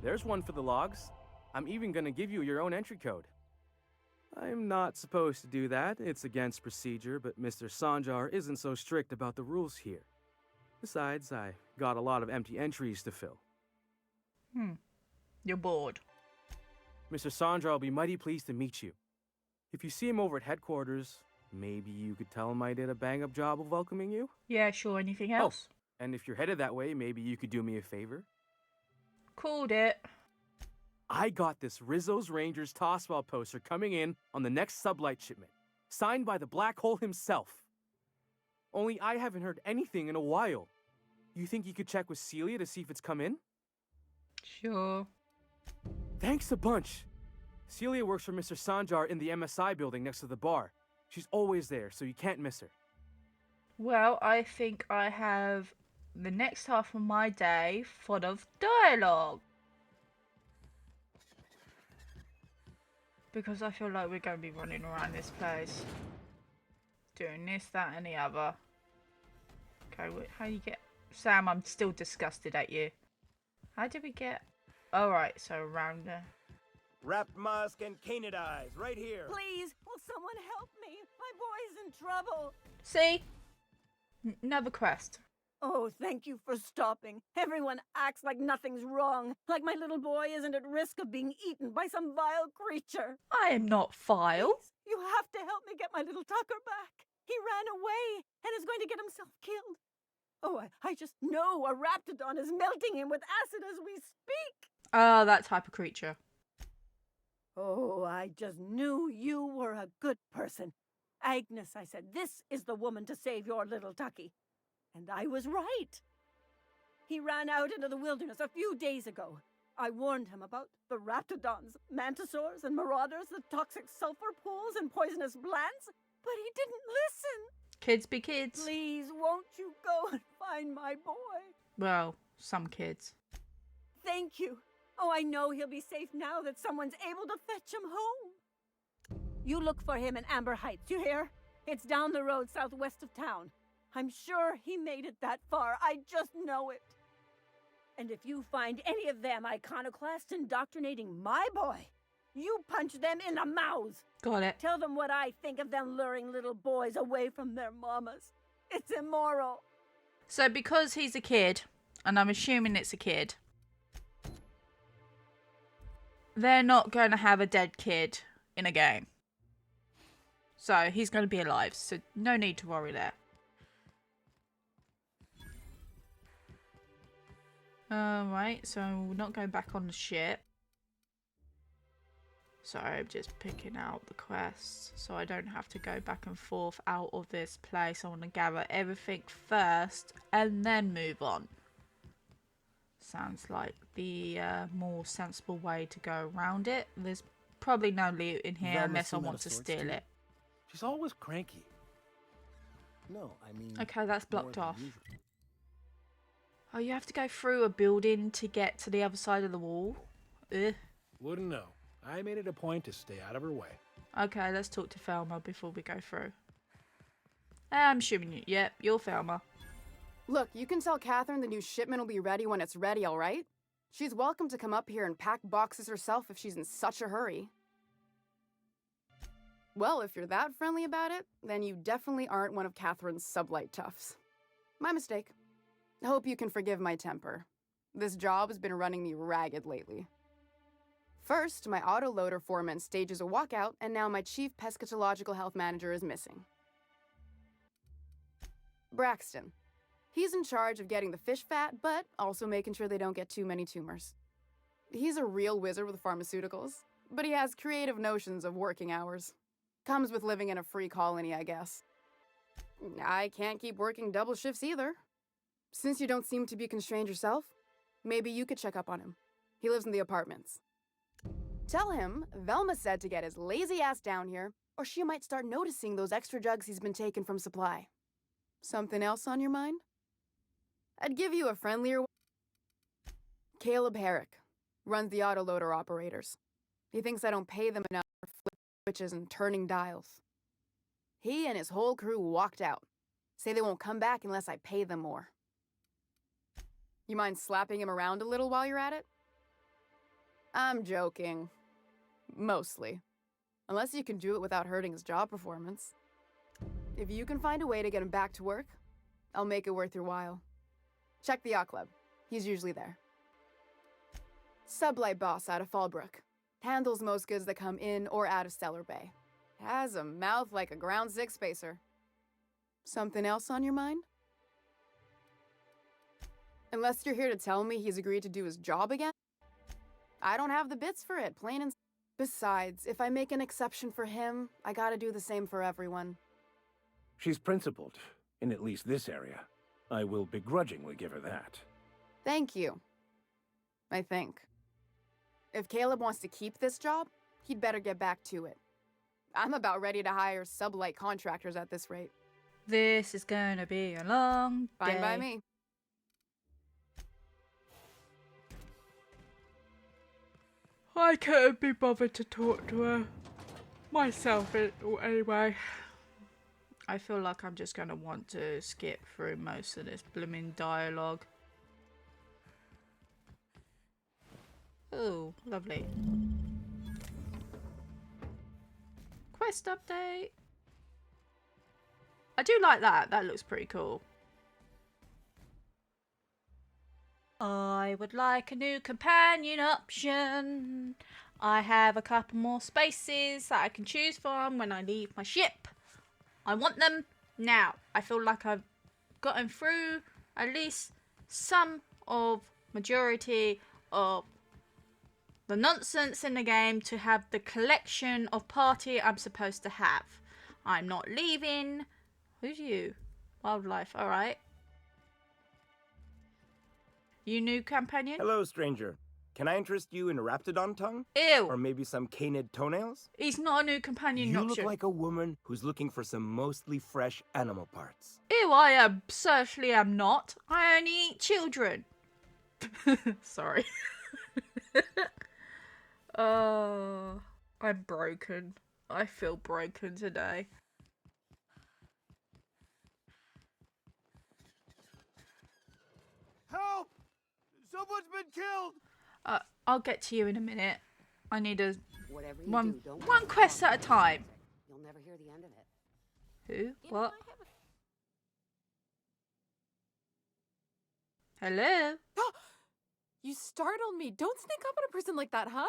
There's one for the logs. I'm even gonna give you your own entry code. I'm not supposed to do that. It's against procedure, but Mr. Sanjar isn't so strict about the rules here. Besides, I got a lot of empty entries to fill. You're bored. Mr. Sanjar will be mighty pleased to meet you. If you see him over at headquarters, maybe you could tell him I did a bang-up job of welcoming you? Yeah, sure. Anything else? Oh, and if you're headed that way, maybe you could do me a favor? Called it. I got this Rizzo's Rangers Tossball poster coming in on the next sublight shipment, signed by the Black Hole himself. Only I haven't heard anything in a while. You think you could check with Celia to see if it's come in? Sure. Thanks a bunch. Celia works for Mr. Sanjar in the MSI building next to the bar. She's always there, so you can't miss her. Well, I think I have the next half of my day full of dialogue. Because I feel like we're going to be running around this place. Doing this, that and the other. Okay, how do you get... Sam, I'm still disgusted at you. How did we get... Alright, so around there. Wrapped musk and canid eyes, right here. Please, will someone help me? My boy's in trouble. See? Another quest. Oh, thank you for stopping. Everyone acts like nothing's wrong, like my little boy isn't at risk of being eaten by some vile creature. I am not vile. Please, you have to help me get my little Tucker back. He ran away and is going to get himself killed. Oh, I just know a Raptidon is melting him with acid as we speak. Oh, that type of creature. Oh, I just knew you were a good person. Agnes, I said, this is the woman to save your little Tucky. And I was right. He ran out into the wilderness a few days ago. I warned him about the Raptidons, Mantisaurs, and Marauders, the toxic sulfur pools and poisonous plants, but he didn't listen. Kids be kids. Please, won't you go and find my boy? Well, some kids. Thank you. Oh, I know he'll be safe now that someone's able to fetch him home. You look for him in Amber Heights, you hear? It's down the road southwest of town. I'm sure he made it that far. I just know it. And if you find any of them iconoclasts indoctrinating my boy, You punch them in the mouths. Got it. Tell them what I think of them luring little boys away from their mamas. It's immoral. So because he's a kid, and I'm assuming it's a kid, they're not going to have a dead kid in a game. So he's going to be alive, so no need to worry there. Right, so we're not going back on the ship. Sorry, I'm just picking out the quests so I don't have to go back and forth out of this place. I want to gather everything first and then move on. Sounds like the more sensible way to go around it. There's probably no loot in here unless I want to steal it. She's always cranky. No, I mean... Okay, that's more blocked than off. usual. Oh, you have to go through a building to get to the other side of the wall? Ugh. Wouldn't know. I made it a point to stay out of her way. Okay, let's talk to Thelma before we go through. I'm assuming you... Yep, you're Thelma. Look, you can tell Catherine the new shipment will be ready when it's ready, all right? She's welcome to come up here and pack boxes herself if she's in such a hurry. Well, if you're that friendly about it, then you definitely aren't one of Catherine's sublight toughs. My mistake. Hope you can forgive my temper. This job has been running me ragged lately. First, my autoloader foreman stages a walkout, and now my chief pescatological health manager is missing. Braxton. He's in charge of getting the fish fat, but also making sure they don't get too many tumors. He's a real wizard with pharmaceuticals, but he has creative notions of working hours. Comes with living in a free colony, I guess. I can't keep working double shifts either. Since you don't seem to be constrained yourself, maybe you could check up on him. He lives in the apartments. Tell him Velma said to get his lazy ass down here, or she might start noticing those extra jugs he's been taking from supply. Something else on your mind? I'd give you a friendlier one. Caleb Herrick runs the autoloader operators. He thinks I don't pay them enough for flipping switches and turning dials. He and his whole crew walked out. Say they won't come back unless I pay them more. You mind slapping him around a little while you're at it? I'm joking. Mostly. Unless you can do it without hurting his job performance. If you can find a way to get him back to work, I'll make it worth your while. Check the yacht club. He's usually there. Sublight boss out of Fallbrook. Handles most goods that come in or out of Stellar Bay. Has a mouth like a ground six spacer. Something else on your mind? Unless you're here to tell me he's agreed to do his job again? I don't have the bits for it, plain and... Besides, if I make an exception for him, I gotta do the same for everyone. She's principled, in at least this area. I will begrudgingly give her that. Thank you. I think. If Caleb wants to keep this job, he'd better get back to it. I'm about ready to hire sublight contractors at this rate. This is gonna be a long day. Fine by me. I couldn't be bothered to talk to her myself anyway. I feel like I'm just gonna want to skip through most of this blooming dialogue. Oh, lovely. Quest update. I do like that. That looks pretty cool. I would like a new companion option. I have a couple more spaces that I can choose from when I leave my ship. I want them now. I feel like I've gotten through at least some of majority of the nonsense in the game to have the collection of party I'm supposed to have. I'm not leaving. Who's you? Wildlife, alright. You new companion? Hello, stranger. Can I interest you in a raptidon tongue? Ew. Or maybe some canid toenails? He's not a new companion You option. look like a woman who's looking for some mostly fresh animal parts. Ew, I certainly am not. I only eat children. Sorry. Oh, I'm broken. I feel broken today. Help! Someone's been killed! I'll get to you in a minute. I need to Whatever you One do, don't one worry, quest at a time. You'll never hear the end of it. Who? What? Hello? You startled me. Don't sneak up on a person like that, huh?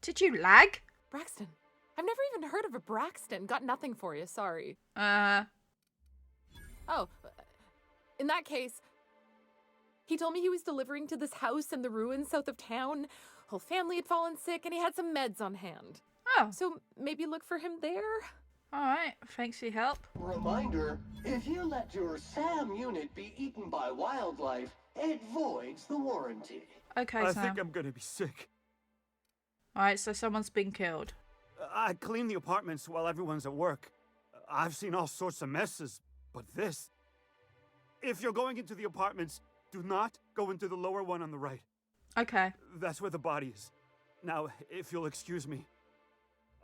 Did you lag? Braxton. I've never even heard of a Braxton. Got nothing for you, sorry. Oh, in that case, he told me he was delivering to this house in the ruins south of town. Whole family had fallen sick and he had some meds on hand. Oh. So maybe look for him there? Alright, thanks for your help. Reminder, if you let your SAM unit be eaten by wildlife, it voids the warranty. Okay, I Sam. think I'm gonna be sick. Alright, so someone's been killed. I clean the apartments while everyone's at work. I've seen all sorts of messes, but this... If you're going into the apartments, do not go into the lower one on the right. Okay. That's where the body is. Now, if you'll excuse me,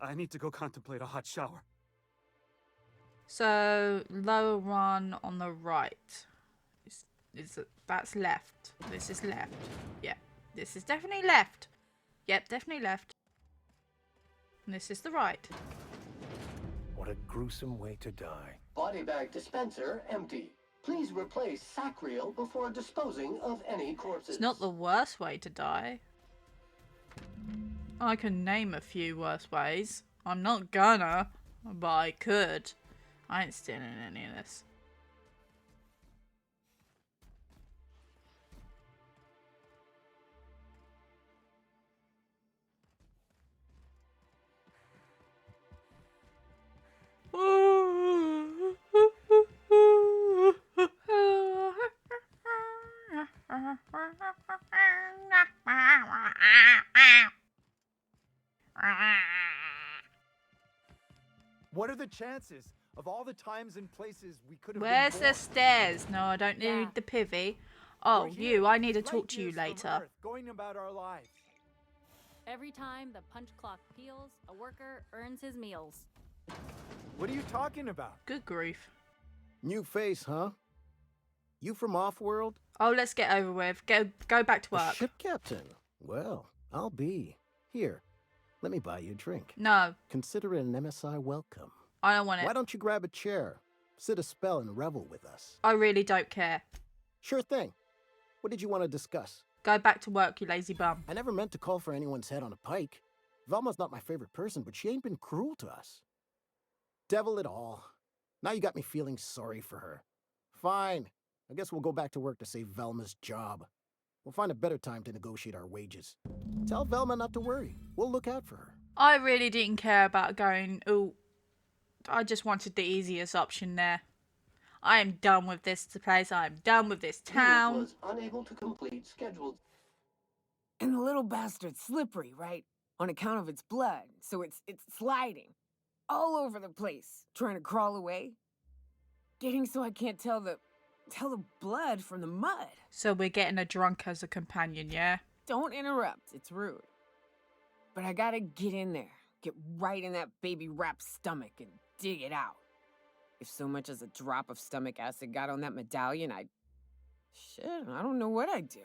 I need to go contemplate a hot shower. So, lower one on the right. That's left. This is left. Yeah, this is definitely left. Yep, definitely left. And this is the right. What a gruesome way to die. Body bag dispenser empty. Please replace sack reel before disposing of any corpses. It's not the worst way to die. I can name a few worse ways. I'm not gonna, but I could. I ain't stealing any of this. What are the chances of all the times and places we could have Where's been the born? stairs? No, I don't need the pivy. Oh, you, I need to talk to you Light years from later. Earth, going about our lives. Every time the punch clock peals, a worker earns his meals. What are you talking about? Good grief. New face, huh? You from Offworld? Oh, let's get over with. Go back to A work. ship captain. Well, I'll be. Here, let me buy you a drink. No, Consider it an MSI welcome. I don't want it. Why don't you grab a chair, sit a spell, and revel with us? I really don't care. Sure thing. What did you want to discuss? Go back to work, you lazy bum. I never meant to call for anyone's head on a pike. Velma's not my favorite person, but she ain't been cruel to us. Devil it all. Now you got me feeling sorry for her. Fine. I guess we'll go back to work to save Velma's job. We'll find a better time to negotiate our wages. Tell Velma not to worry. We'll look out for her. I really didn't care about going, oh, I just wanted the easiest option there. I am done with this place. I am done with this Unit town. was unable to complete scheduled. And the little bastard's slippery, right? On account of its blood, so it's sliding. All over the place, trying to crawl away. Getting so I can't tell the blood from the mud. So we're getting a drunk as a companion, yeah? Don't interrupt, it's rude. But I gotta get in there, get right in that baby rap's stomach and dig it out. If so much as a drop of stomach acid got on that medallion, shit, I don't know what I'd do.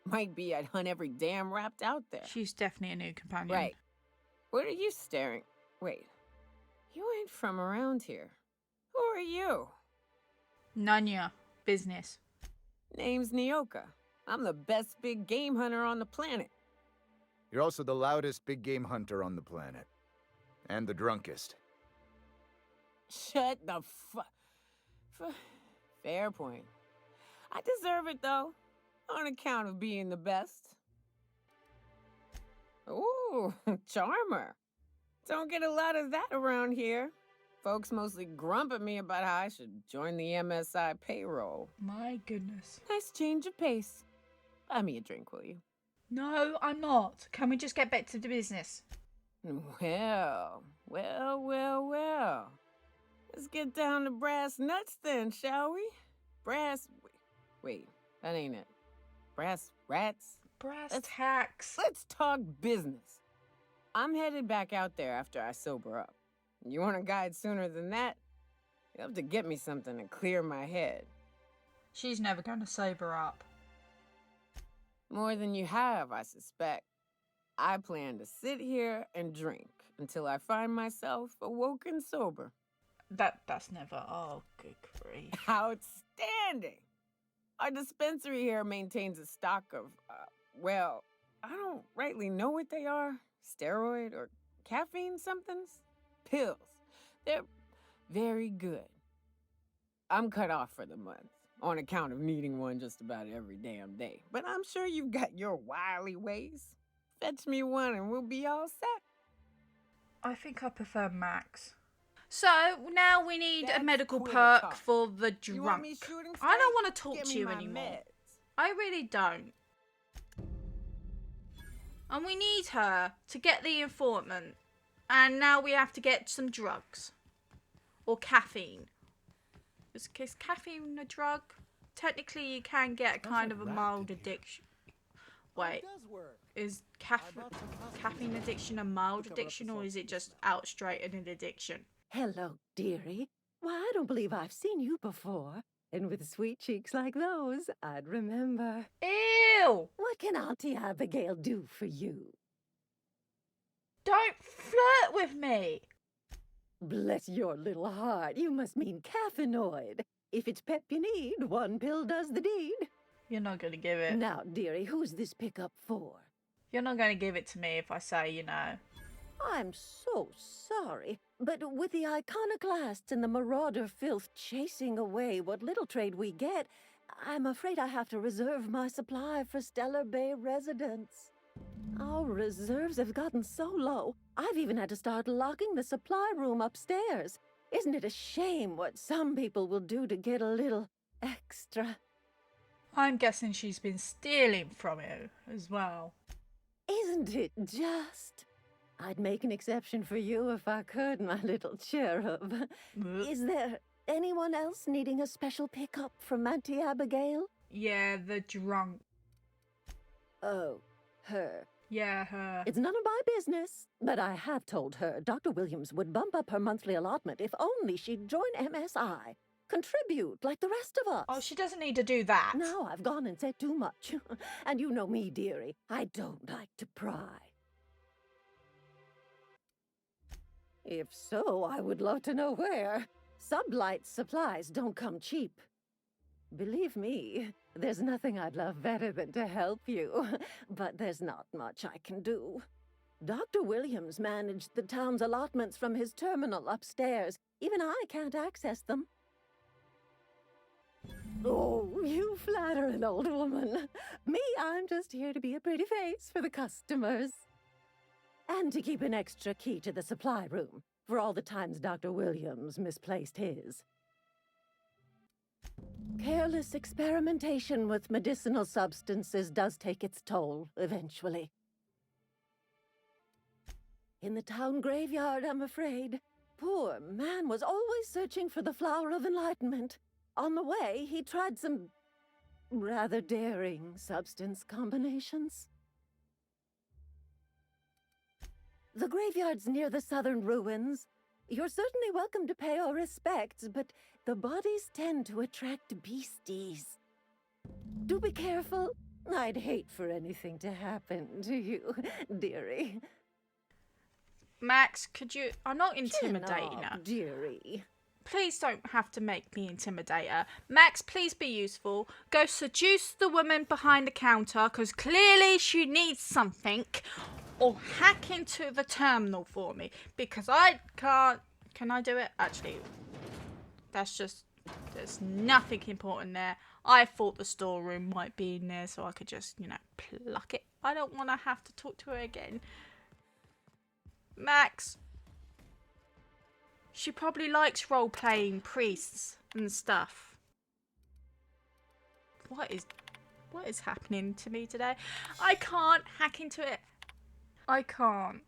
Might be I'd hunt every damn wrapped out there. She's definitely a new companion. Right. What are you staring? Wait. You ain't from around here. Who are you? Nanya. Business. Name's Nyoka. I'm the best big game hunter on the planet. You're also the loudest big game hunter on the planet. And the drunkest. Shut the Fair point. I deserve it, though. On account of being the best. Ooh, charmer. Don't get a lot of that around here. Folks mostly grump at me about how I should join the MSI payroll. My goodness. Nice change of pace. Buy me a drink, will you? No, I'm not. Can we just get back to the business? Well. Let's get down to brass nuts then, shall we? Wait, that ain't it. Brass rats? Brass tacks. Let's talk business. I'm headed back out there after I sober up. You want a guide sooner than that? You'll have to get me something to clear my head. She's never going to sober up. More than you have, I suspect. I plan to sit here and drink until I find myself awoke and sober. That's never. Oh, good grief. Outstanding! Our dispensary here maintains a stock of, well, I don't rightly know what they are. Steroid or caffeine somethings? Pills. They're very good. I'm cut off for the month on account of needing one just about every damn day. But I'm sure you've got your wily ways. Fetch me one and we'll be all set. I think I prefer Max. So now we need a medical quitter perk talk. for the You want drunk. me shooting I don't straight? want to talk Get to me you my anymore. meds. I really don't. And we need her to get the informant. And now we have to get some drugs. Or caffeine. Is caffeine a drug? Technically you can get a kind of a mild addiction. Wait. Is caffeine addiction a mild addiction, or is it just out straight an addiction? Hello, dearie. Why, I don't believe I've seen you before. And with sweet cheeks like those, I'd remember. Ew! What can Auntie Abigail do for you? Don't flirt with me! Bless your little heart, you must mean caffeinoid. If it's pep you need, one pill does the deed. You're not going to give it. Now, dearie, who's this pickup for? You're not going to give it to me if I say, you know. I'm so sorry, but with the iconoclasts and the marauder filth chasing away what little trade we get, I'm afraid I have to reserve my supply for Stellar Bay residents. Our reserves have gotten so low, I've even had to start locking the supply room upstairs. Isn't it a shame what some people will do to get a little extra? I'm guessing she's been stealing from you as well. Isn't it just? I'd make an exception for you if I could, my little cherub. Is there anyone else needing a special pickup from Auntie Abigail? Yeah, the drunk. Oh, her. Yeah, her. It's none of my business, but I have told her Dr. Williams would bump up her monthly allotment if only she'd join MSI. Contribute like the rest of us. Oh, she doesn't need to do that. No, I've gone and said too much. And you know me, dearie. I don't like to pry. If so, I would love to know where. Sublight supplies don't come cheap. Believe me, there's nothing I'd love better than to help you, but there's not much I can do. Dr. Williams managed the town's allotments from his terminal upstairs. Even I can't access them. Oh, you flatter an old woman. Me, I'm just here to be a pretty face for the customers. And to keep an extra key to the supply room, for all the times Dr. Williams misplaced his. Careless experimentation with medicinal substances does take its toll, eventually. In the town graveyard, I'm afraid. Poor man was always searching for the flower of enlightenment. On the way, he tried some rather daring substance combinations. The graveyard's near the southern ruins. You're certainly welcome to pay our respects, but the bodies tend to attract beasties. Do be careful. I'd hate for anything to happen to you, dearie. Max, could you... I'm not intimidating her. Dearie. Please don't have to make me intimidate her. Max, please be useful. Go seduce the woman behind the counter, because clearly she needs something. Or hack into the terminal for me, because I can't... Can I do it? Actually, that's just... There's nothing important there. I thought the storeroom might be in there, so I could just, you know, pluck it. I don't want to have to talk to her again. Max. She probably likes role-playing priests and stuff. What is happening to me today? I can't hack into it. I can't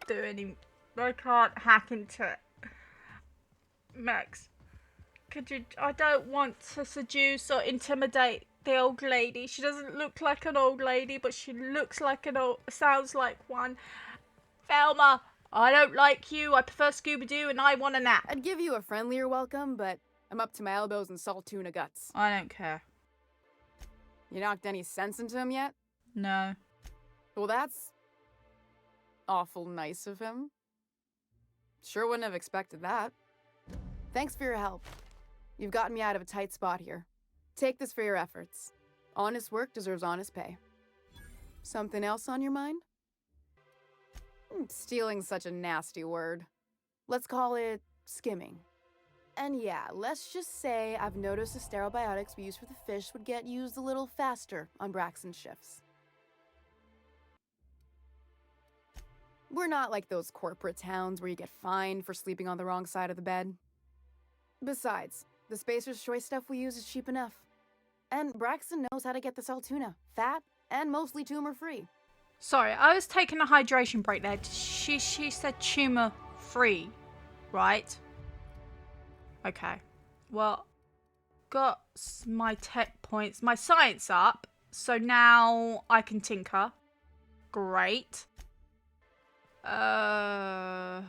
do any... I can't hack into it. Max, could you... I don't want to seduce or intimidate the old lady. She doesn't look like an old lady, but she looks like an old... Sounds like one. Velma, I don't like you. I prefer Scooby-Doo and I want a nap. I'd give you a friendlier welcome, but I'm up to my elbows in salt tuna guts. I don't care. You knocked any sense into him yet? No. Well, that's awful nice of him. Sure wouldn't have expected that. Thanks for your help. You've gotten me out of a tight spot here. Take this for your efforts. Honest work deserves honest pay. Something else on your mind? Stealing's such a nasty word. Let's call it skimming. And yeah, let's just say I've noticed the sterile biotics we use for the fish would get used a little faster on Braxton's shifts. We're not like those corporate towns where you get fined for sleeping on the wrong side of the bed. Besides, the Spacer's Choice stuff we use is cheap enough. And Braxton knows how to get the Saltuna, fat and mostly tumor-free. Sorry, I was taking a hydration break there. She said tumor-free, right? Okay. Well, got my tech points, my science up, so now I can tinker. Great. I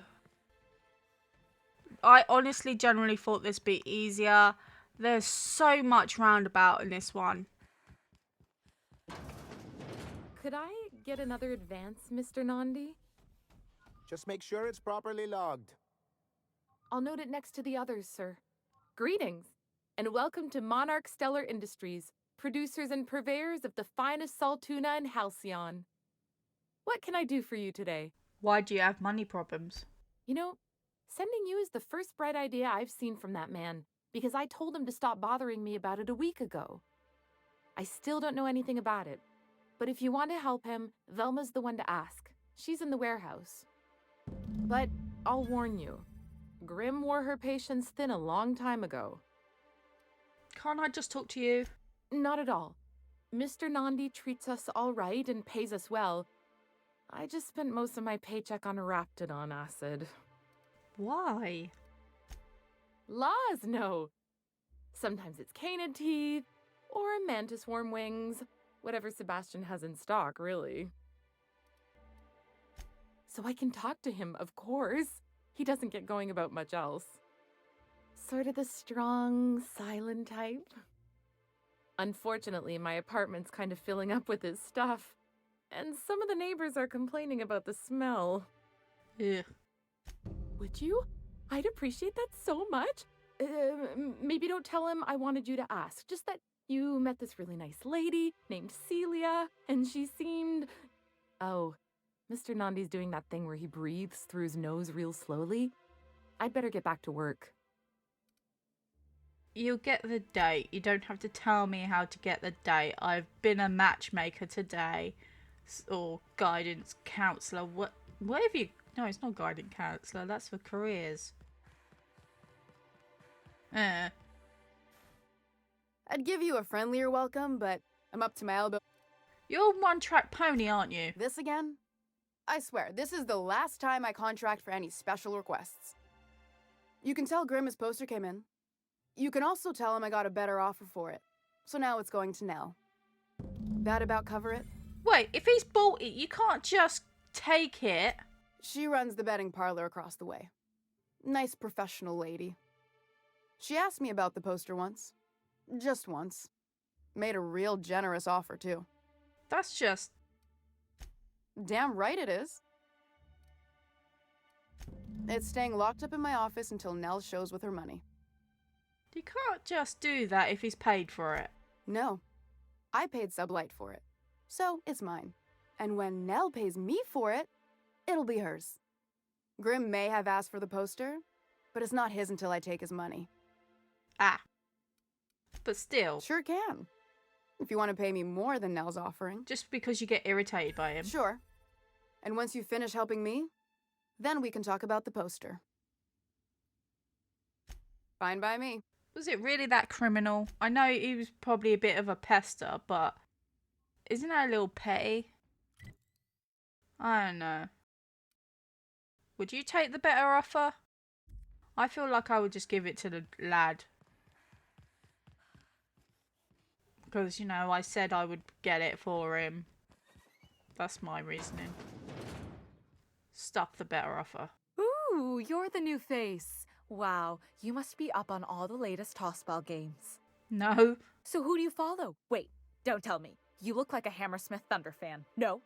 honestly generally thought this would be easier. There's so much roundabout in this one. Could I get another advance, Mr. Nandi? Just make sure it's properly logged. I'll note it next to the others, sir. Greetings, and welcome to Monarch Stellar Industries, producers and purveyors of the finest salt tuna in Halcyon. What can I do for you today? Why do you have money problems? You know, sending you is the first bright idea I've seen from that man, because I told him to stop bothering me about it a week ago. I still don't know anything about it, but if you want to help him, Velma's the one to ask. She's in the warehouse. But I'll warn you, Grim wore her patience thin a long time ago. Can't I just talk to you? Not at all. Mr. Nandi treats us all right and pays us well. I just spent most of my paycheck on Raptidon acid. Why? Laws, no. Sometimes it's canid teeth, or mantis worm wings, whatever Sebastian has in stock, really. So I can talk to him, of course. He doesn't get going about much else. Sort of the strong, silent type. Unfortunately, my apartment's kind of filling up with his stuff, and some of the neighbors are complaining about the smell. Yeah. Would you? I'd appreciate that so much. Maybe don't tell him I wanted you to ask. Just that you met this really nice lady named Celia, and she seemed... Oh, Mr. Nandi's doing that thing where he breathes through his nose real slowly. I'd better get back to work. You'll get the date. You don't have to tell me how to get the date. I've been a matchmaker today. Or guidance counselor. What have you... No, it's not guidance counselor. That's for careers. I'd give you a friendlier welcome, but I'm up to my elbow. You're one-track pony, aren't you? This again? I swear, this is the last time I contract for any special requests. You can tell Grim his poster came in. You can also tell him I got a better offer for it. So now it's going to Nell. That about cover it? Wait, if he's bought it, you can't just take it. She runs the betting parlor across the way. Nice professional lady. She asked me about the poster once. Just once. Made a real generous offer, too. That's just... Damn right it is. It's staying locked up in my office until Nell shows with her money. You can't just do that if he's paid for it. No. I paid Sublight for it. So, it's mine. And when Nell pays me for it, it'll be hers. Grim may have asked for the poster, but it's not his until I take his money. Ah. But still. Sure can. If you want to pay me more than Nell's offering. Just because you get irritated by him. Sure. And once you finish helping me, then we can talk about the poster. Fine by me. Was it really that criminal? I know he was probably a bit of a pester, but isn't that a little petty? I don't know. Would you take the better offer? I feel like I would just give it to the lad. Because, you know, I said I would get it for him. That's my reasoning. Stuff the better offer. Ooh, you're the new face. Wow, you must be up on all the latest Tossball games. No. So who do you follow? Wait, don't tell me. You look like a Hammersmith Thunder fan. No,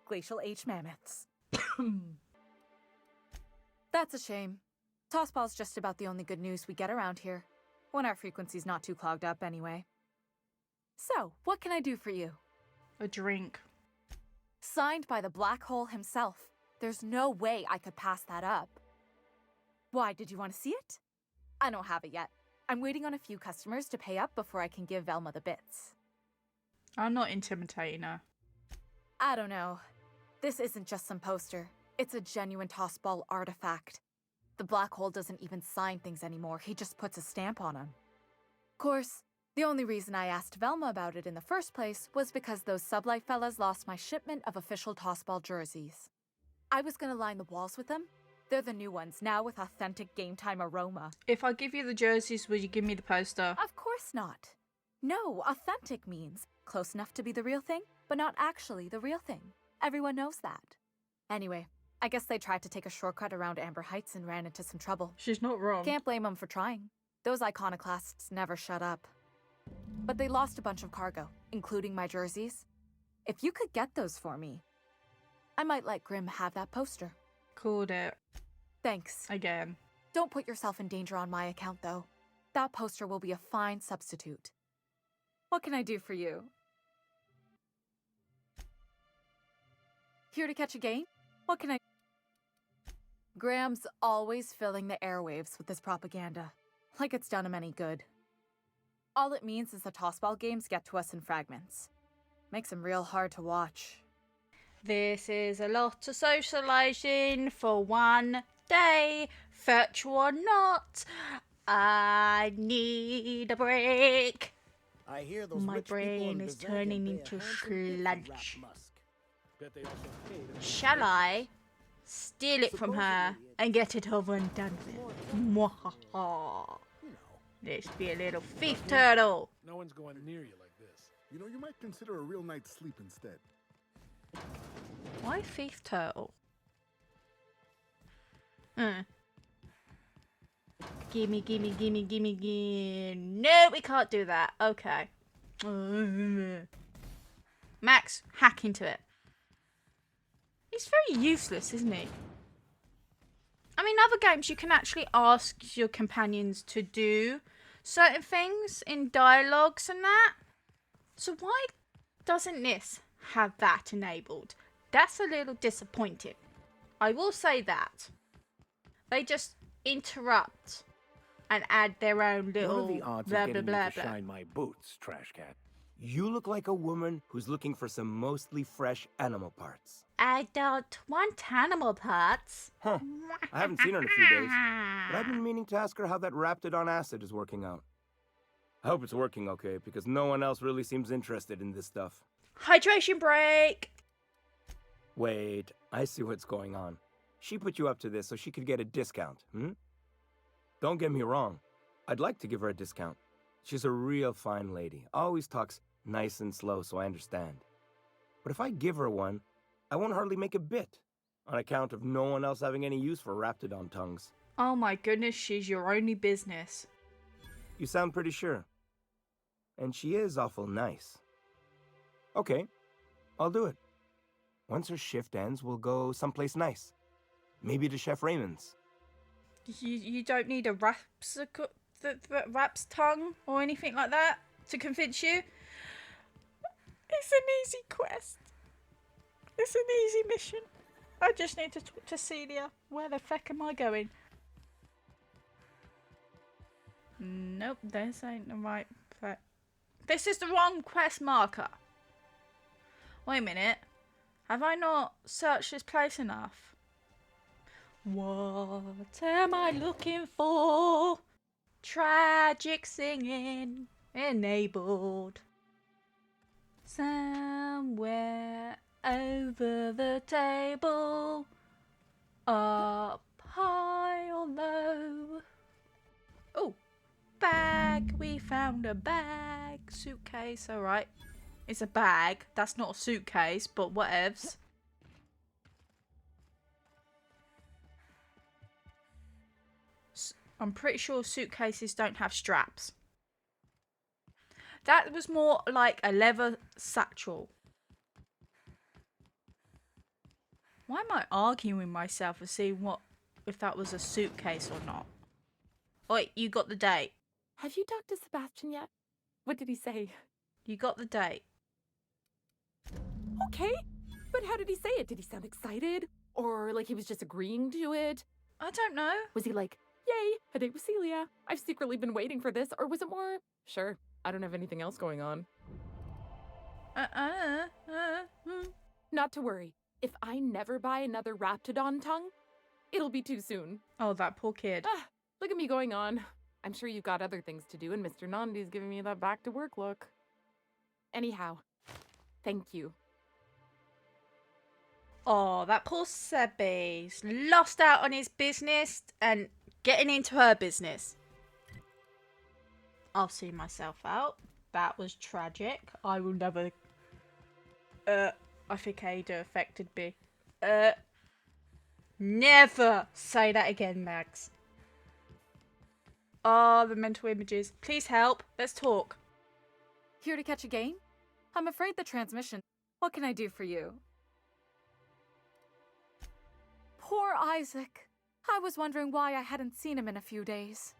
Glacial H Mammoths. That's a shame. Tossball's just about the only good news we get around here, when our frequency's not too clogged up anyway. So, what can I do for you? A drink. Signed by the Black Hole himself. There's no way I could pass that up. Why, did you want to see it? I don't have it yet. I'm waiting on a few customers to pay up before I can give Velma the bits. I'm not intimidating her. I don't know. This isn't just some poster. It's a genuine Tossball artifact. The Black Hole doesn't even sign things anymore. He just puts a stamp on them. Of course, the only reason I asked Velma about it in the first place was because those Sublife fellas lost my shipment of official Tossball jerseys. I was gonna line the walls with them. They're the new ones, now with authentic game time aroma. If I give you the jerseys, will you give me the poster? Of course not. No, authentic means close enough to be the real thing, but not actually the real thing. Everyone knows that. Anyway, I guess they tried to take a shortcut around Amber Heights and ran into some trouble. She's not wrong. Can't blame them for trying. Those iconoclasts never shut up. But they lost a bunch of cargo, including my jerseys. If you could get those for me, I might let Grim have that poster. Called it. Thanks. Again. Don't put yourself in danger on my account, though. That poster will be a fine substitute. What can I do for you? Here to catch a game? What can I... Graham's always filling the airwaves with this propaganda. Like it's done him any good. All it means is the Tossball games get to us in fragments. Makes them real hard to watch. This is a lot of socializing for one day, virtual or not. I need a break. I hear those My rich people in brain is Berserk turning pay a into handsome bit for sludge. Rap Musk. Shall I steal it from her and get it over and done with? Mwahaha. Let's be a little thief turtle. No one's going near you like this. You know, you might consider a real night's sleep instead. Why thief turtle? Gimme, gimme, gimme, gimme, gimme. No, we can't do that. Okay. Max, hack into it. He's very useless, isn't he? I mean, other games you can actually ask your companions to do certain things in dialogues and that. So why doesn't this have that enabled? That's a little disappointing. I will say that. They just interrupt and add their own little What are the odds blah of blah getting blah you to blah. shine my boots, Trash Cat? You look like a woman who's looking for some mostly fresh animal parts. I don't want animal parts. Huh. I haven't seen her in a few days, but I've been meaning to ask her how that Raptidon acid is working out. I hope it's working okay, because no one else really seems interested in this stuff. Hydration break. Wait, I see what's going on. She put you up to this so she could get a discount, Don't get me wrong. I'd like to give her a discount. She's a real fine lady. Always talks nice and slow, so I understand. But if I give her one, I won't hardly make a bit, on account of no one else having any use for Raptidon tongues. Oh my goodness, she's your only business. You sound pretty sure. And she is awful nice. Okay, I'll do it. Once her shift ends, we'll go someplace nice. Maybe to Chef Raymond's. You don't need a rap's tongue or anything like that to convince you. It's an easy quest. It's an easy mission. I just need to talk to Celia. Where the feck am I going? Nope, this ain't the right. This is the wrong quest marker. Wait a minute. Have I not searched this place enough? What am I looking for? Tragic singing enabled. Somewhere over the table. Up high or low. Oh, bag. We found a bag. Suitcase, alright. It's a bag. That's not a suitcase, but whatevs. I'm pretty sure suitcases don't have straps. That was more like a leather satchel. Why am I arguing with myself and seeing if that was a suitcase or not? Oi, you got the date. Have you talked to Sebastian yet? What did he say? You got the date. Okay, but how did he say it? Did he sound excited? Or like he was just agreeing to it? I don't know. Was he like, yay, a date with Celia. I've secretly been waiting for this. Or was it more, sure, I don't have anything else going on. Not to worry. If I never buy another Raptidon tongue, it'll be too soon. Oh, that poor kid. Ah, look at me going on. I'm sure you've got other things to do, and Mr. Nandi's giving me that back to work look. Anyhow, thank you. Oh, that poor Sebby's lost out on his business and getting into her business. I'll see myself out. That was tragic. I will never... I think Ada affected me. Never say that again, Max. Oh, the mental images. Please help. Let's talk. Here to catch a game? I'm afraid the transmission. What can I do for you? Poor Isaac. I was wondering why I hadn't seen him in a few days.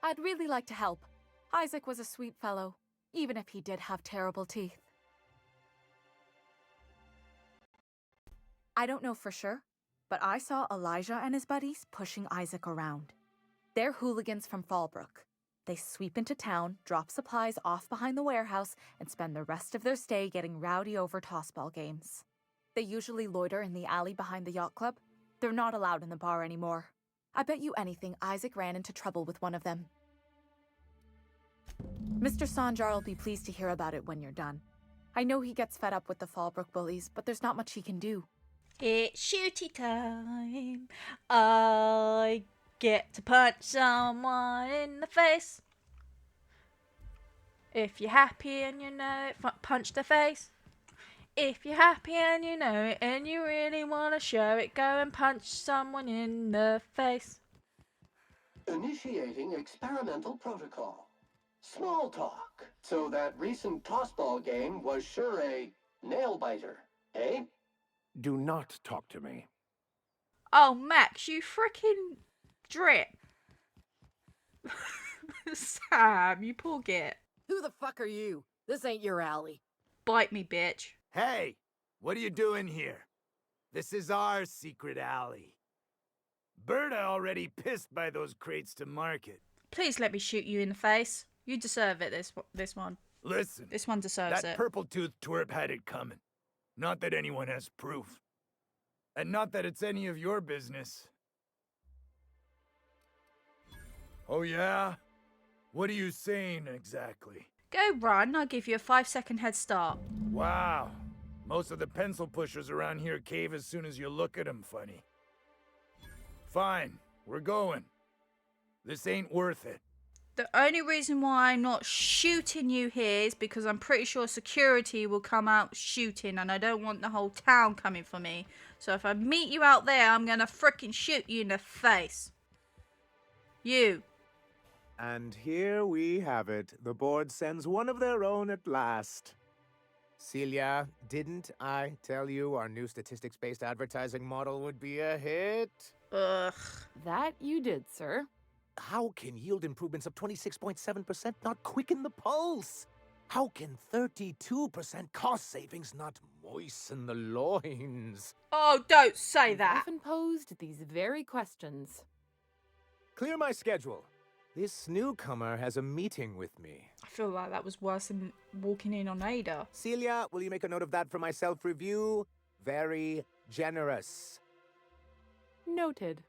I'd really like to help. Isaac was a sweet fellow, even if he did have terrible teeth. I don't know for sure, but I saw Elijah and his buddies pushing Isaac around. They're hooligans from Fallbrook. They sweep into town, drop supplies off behind the warehouse, and spend the rest of their stay getting rowdy over tossball games. They usually loiter in the alley behind the yacht club. They're not allowed in the bar anymore. I bet you anything Isaac ran into trouble with one of them. Mr. Sanjar will be pleased to hear about it when you're done. I know he gets fed up with the Fallbrook bullies, but there's not much he can do. It's shooty time. I get to punch someone in the face. If you're happy and you know it, punch the face. If you're happy and you know it and you really want to show it, go and punch someone in the face. Initiating experimental protocol. Small talk. So that recent tossball game was sure a nail-biter, eh? Do not talk to me. Oh, Max, you freaking drip. Sam, you poor git. Who the fuck are you? This ain't your alley. Bite me, bitch. Hey, what are you doing here? This is our secret alley. Berta already pissed by those crates to market. Please let me shoot you in the face. You deserve it, this one. Listen, this one deserves that it. purple-toothed twerp had it coming. Not that anyone has proof. And not that it's any of your business. Oh yeah? What are you saying exactly? Go run, I'll give you a 5-second head start. Wow. Most of the pencil pushers around here cave as soon as you look at them funny. Fine, we're going. This ain't worth it. The only reason why I'm not shooting you here is because I'm pretty sure security will come out shooting and I don't want the whole town coming for me. So if I meet you out there, I'm gonna frickin' shoot you in the face. You. And here we have it. The board sends one of their own at last. Celia, didn't I tell you our new statistics-based advertising model would be a hit? Ugh. That you did, sir. How can yield improvements of 26.7% not quicken the pulse? How can 32% cost savings not moisten the loins? Oh, don't say I've that. often posed these very questions. Clear my schedule. This newcomer has a meeting with me. I feel like that was worse than walking in on Ada. Celia, will you make a note of that for my self-review? Very generous. Noted.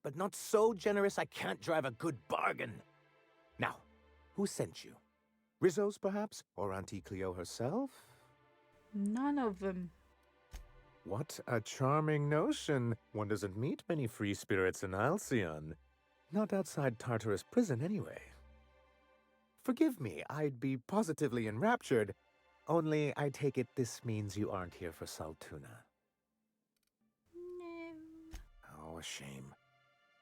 But not so generous I can't drive a good bargain. Now, who sent you? Rizzo's, perhaps? Or Auntie Cleo herself? None of them. What a charming notion. One doesn't meet many free spirits in Halcyon. Not outside Tartarus prison, anyway. Forgive me, I'd be positively enraptured. Only I take it this means you aren't here for Saltuna. No. Oh, a shame.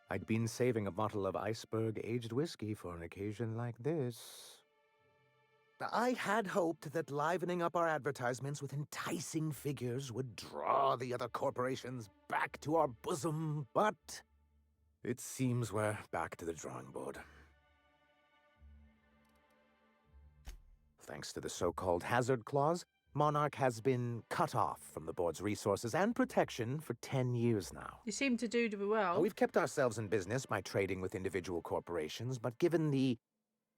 I'd been saving a bottle of iceberg-aged whiskey for an occasion like this. I had hoped that livening up our advertisements with enticing figures would draw the other corporations back to our bosom, but it seems we're back to the drawing board. Thanks to the so-called hazard clause, Monarch has been cut off from the board's resources and protection for 10 years now. You seem to do well. We've kept ourselves in business by trading with individual corporations, but given the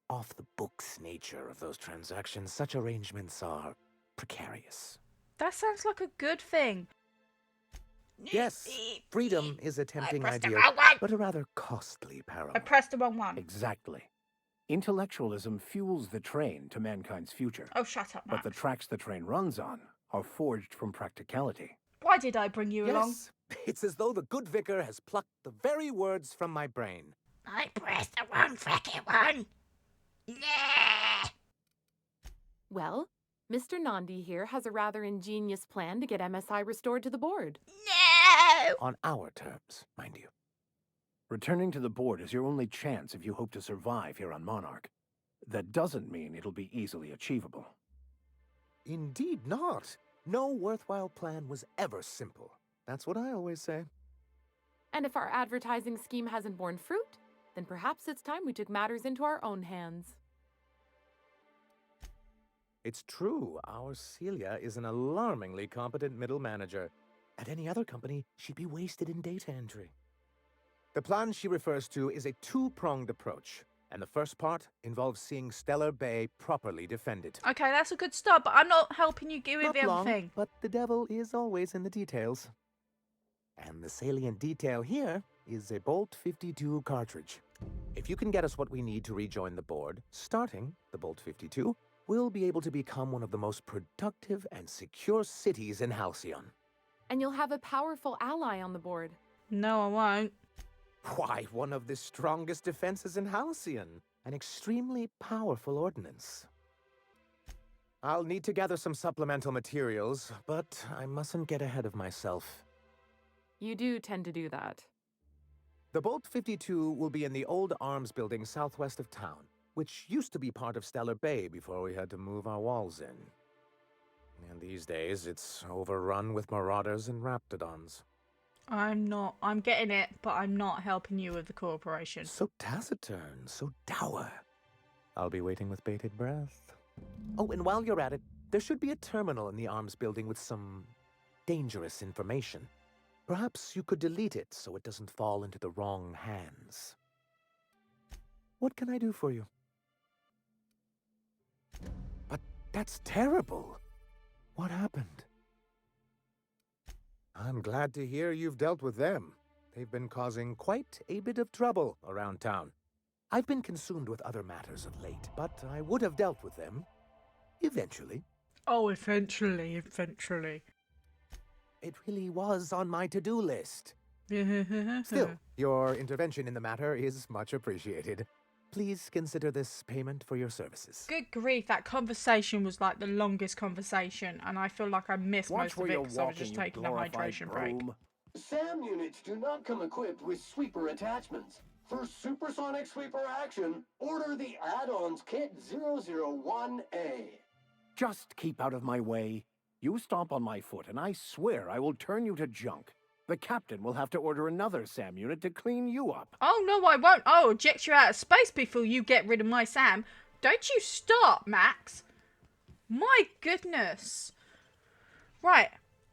off-the-books nature of those transactions, such arrangements are precarious. That sounds like a good thing. Yes, freedom is a tempting pressed the idea, wrong one. but a rather costly peril. I pressed the wrong one. Exactly. Intellectualism fuels the train to mankind's future. Oh, shut up, Max. But the tracks the train runs on are forged from practicality. Why did I bring you along? Yes, it's as though the good vicar has plucked the very words from my brain. I pressed the wrong frickin' one. Yeah. Well, Mr. Nandi here has a rather ingenious plan to get MSI restored to the board. No! On our terms, mind you. Returning to the board is your only chance if you hope to survive here on Monarch. That doesn't mean it'll be easily achievable. Indeed not. No worthwhile plan was ever simple. That's what I always say. And if our advertising scheme hasn't borne fruit, then perhaps it's time we took matters into our own hands. It's true, our Celia is an alarmingly competent middle manager. At any other company, she'd be wasted in data entry. The plan she refers to is a two-pronged approach, and the first part involves seeing Stellar Bay properly defended. Okay, that's a good start, but I'm not helping you get with Not the long, other thing. but the devil is always in the details. And the salient detail here is a Bolt 52 cartridge. If you can get us what we need to rejoin the board, starting the Bolt 52, we'll be able to become one of the most productive and secure cities in Halcyon. And you'll have a powerful ally on the board. No, I won't. Why, one of the strongest defenses in Halcyon. An extremely powerful ordnance. I'll need to gather some supplemental materials, but I mustn't get ahead of myself. You do tend to do that. The Bolt 52 will be in the old arms building southwest of town, which used to be part of Stellar Bay before we had to move our walls in. And these days, it's overrun with marauders and raptidons. I'm getting it, but I'm not helping you with the corporation. So taciturn, so dour. I'll be waiting with bated breath. Oh, and while you're at it, there should be a terminal in the arms building with some dangerous information. Perhaps you could delete it so it doesn't fall into the wrong hands. What can I do for you? But that's terrible. What happened? I'm glad to hear you've dealt with them. They've been causing quite a bit of trouble around town. I've been consumed with other matters of late, but I would have dealt with them eventually. Oh, eventually. It really was on my to-do list. Still, your intervention in the matter is much appreciated. Please consider this payment for your services. Good grief, that conversation was like the longest conversation, and I feel like I missed most of it because I was just taking a hydration break. SAM units do not come equipped with sweeper attachments. For supersonic sweeper action, order the add-ons kit 001A. Just keep out of my way. You stomp on my foot, and I swear I will turn you to junk. The captain will have to order another SAM unit to clean you up. Oh, no, I won't. I'll eject you out of space before you get rid of my Sam. Don't you stop, Max. My goodness. Right,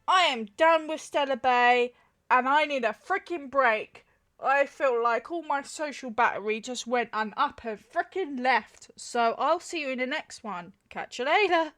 I am done with Stellar Bay, and I need a freaking break. I feel like all my social battery just went and up and freaking left. So I'll see you in the next one. Catch you later.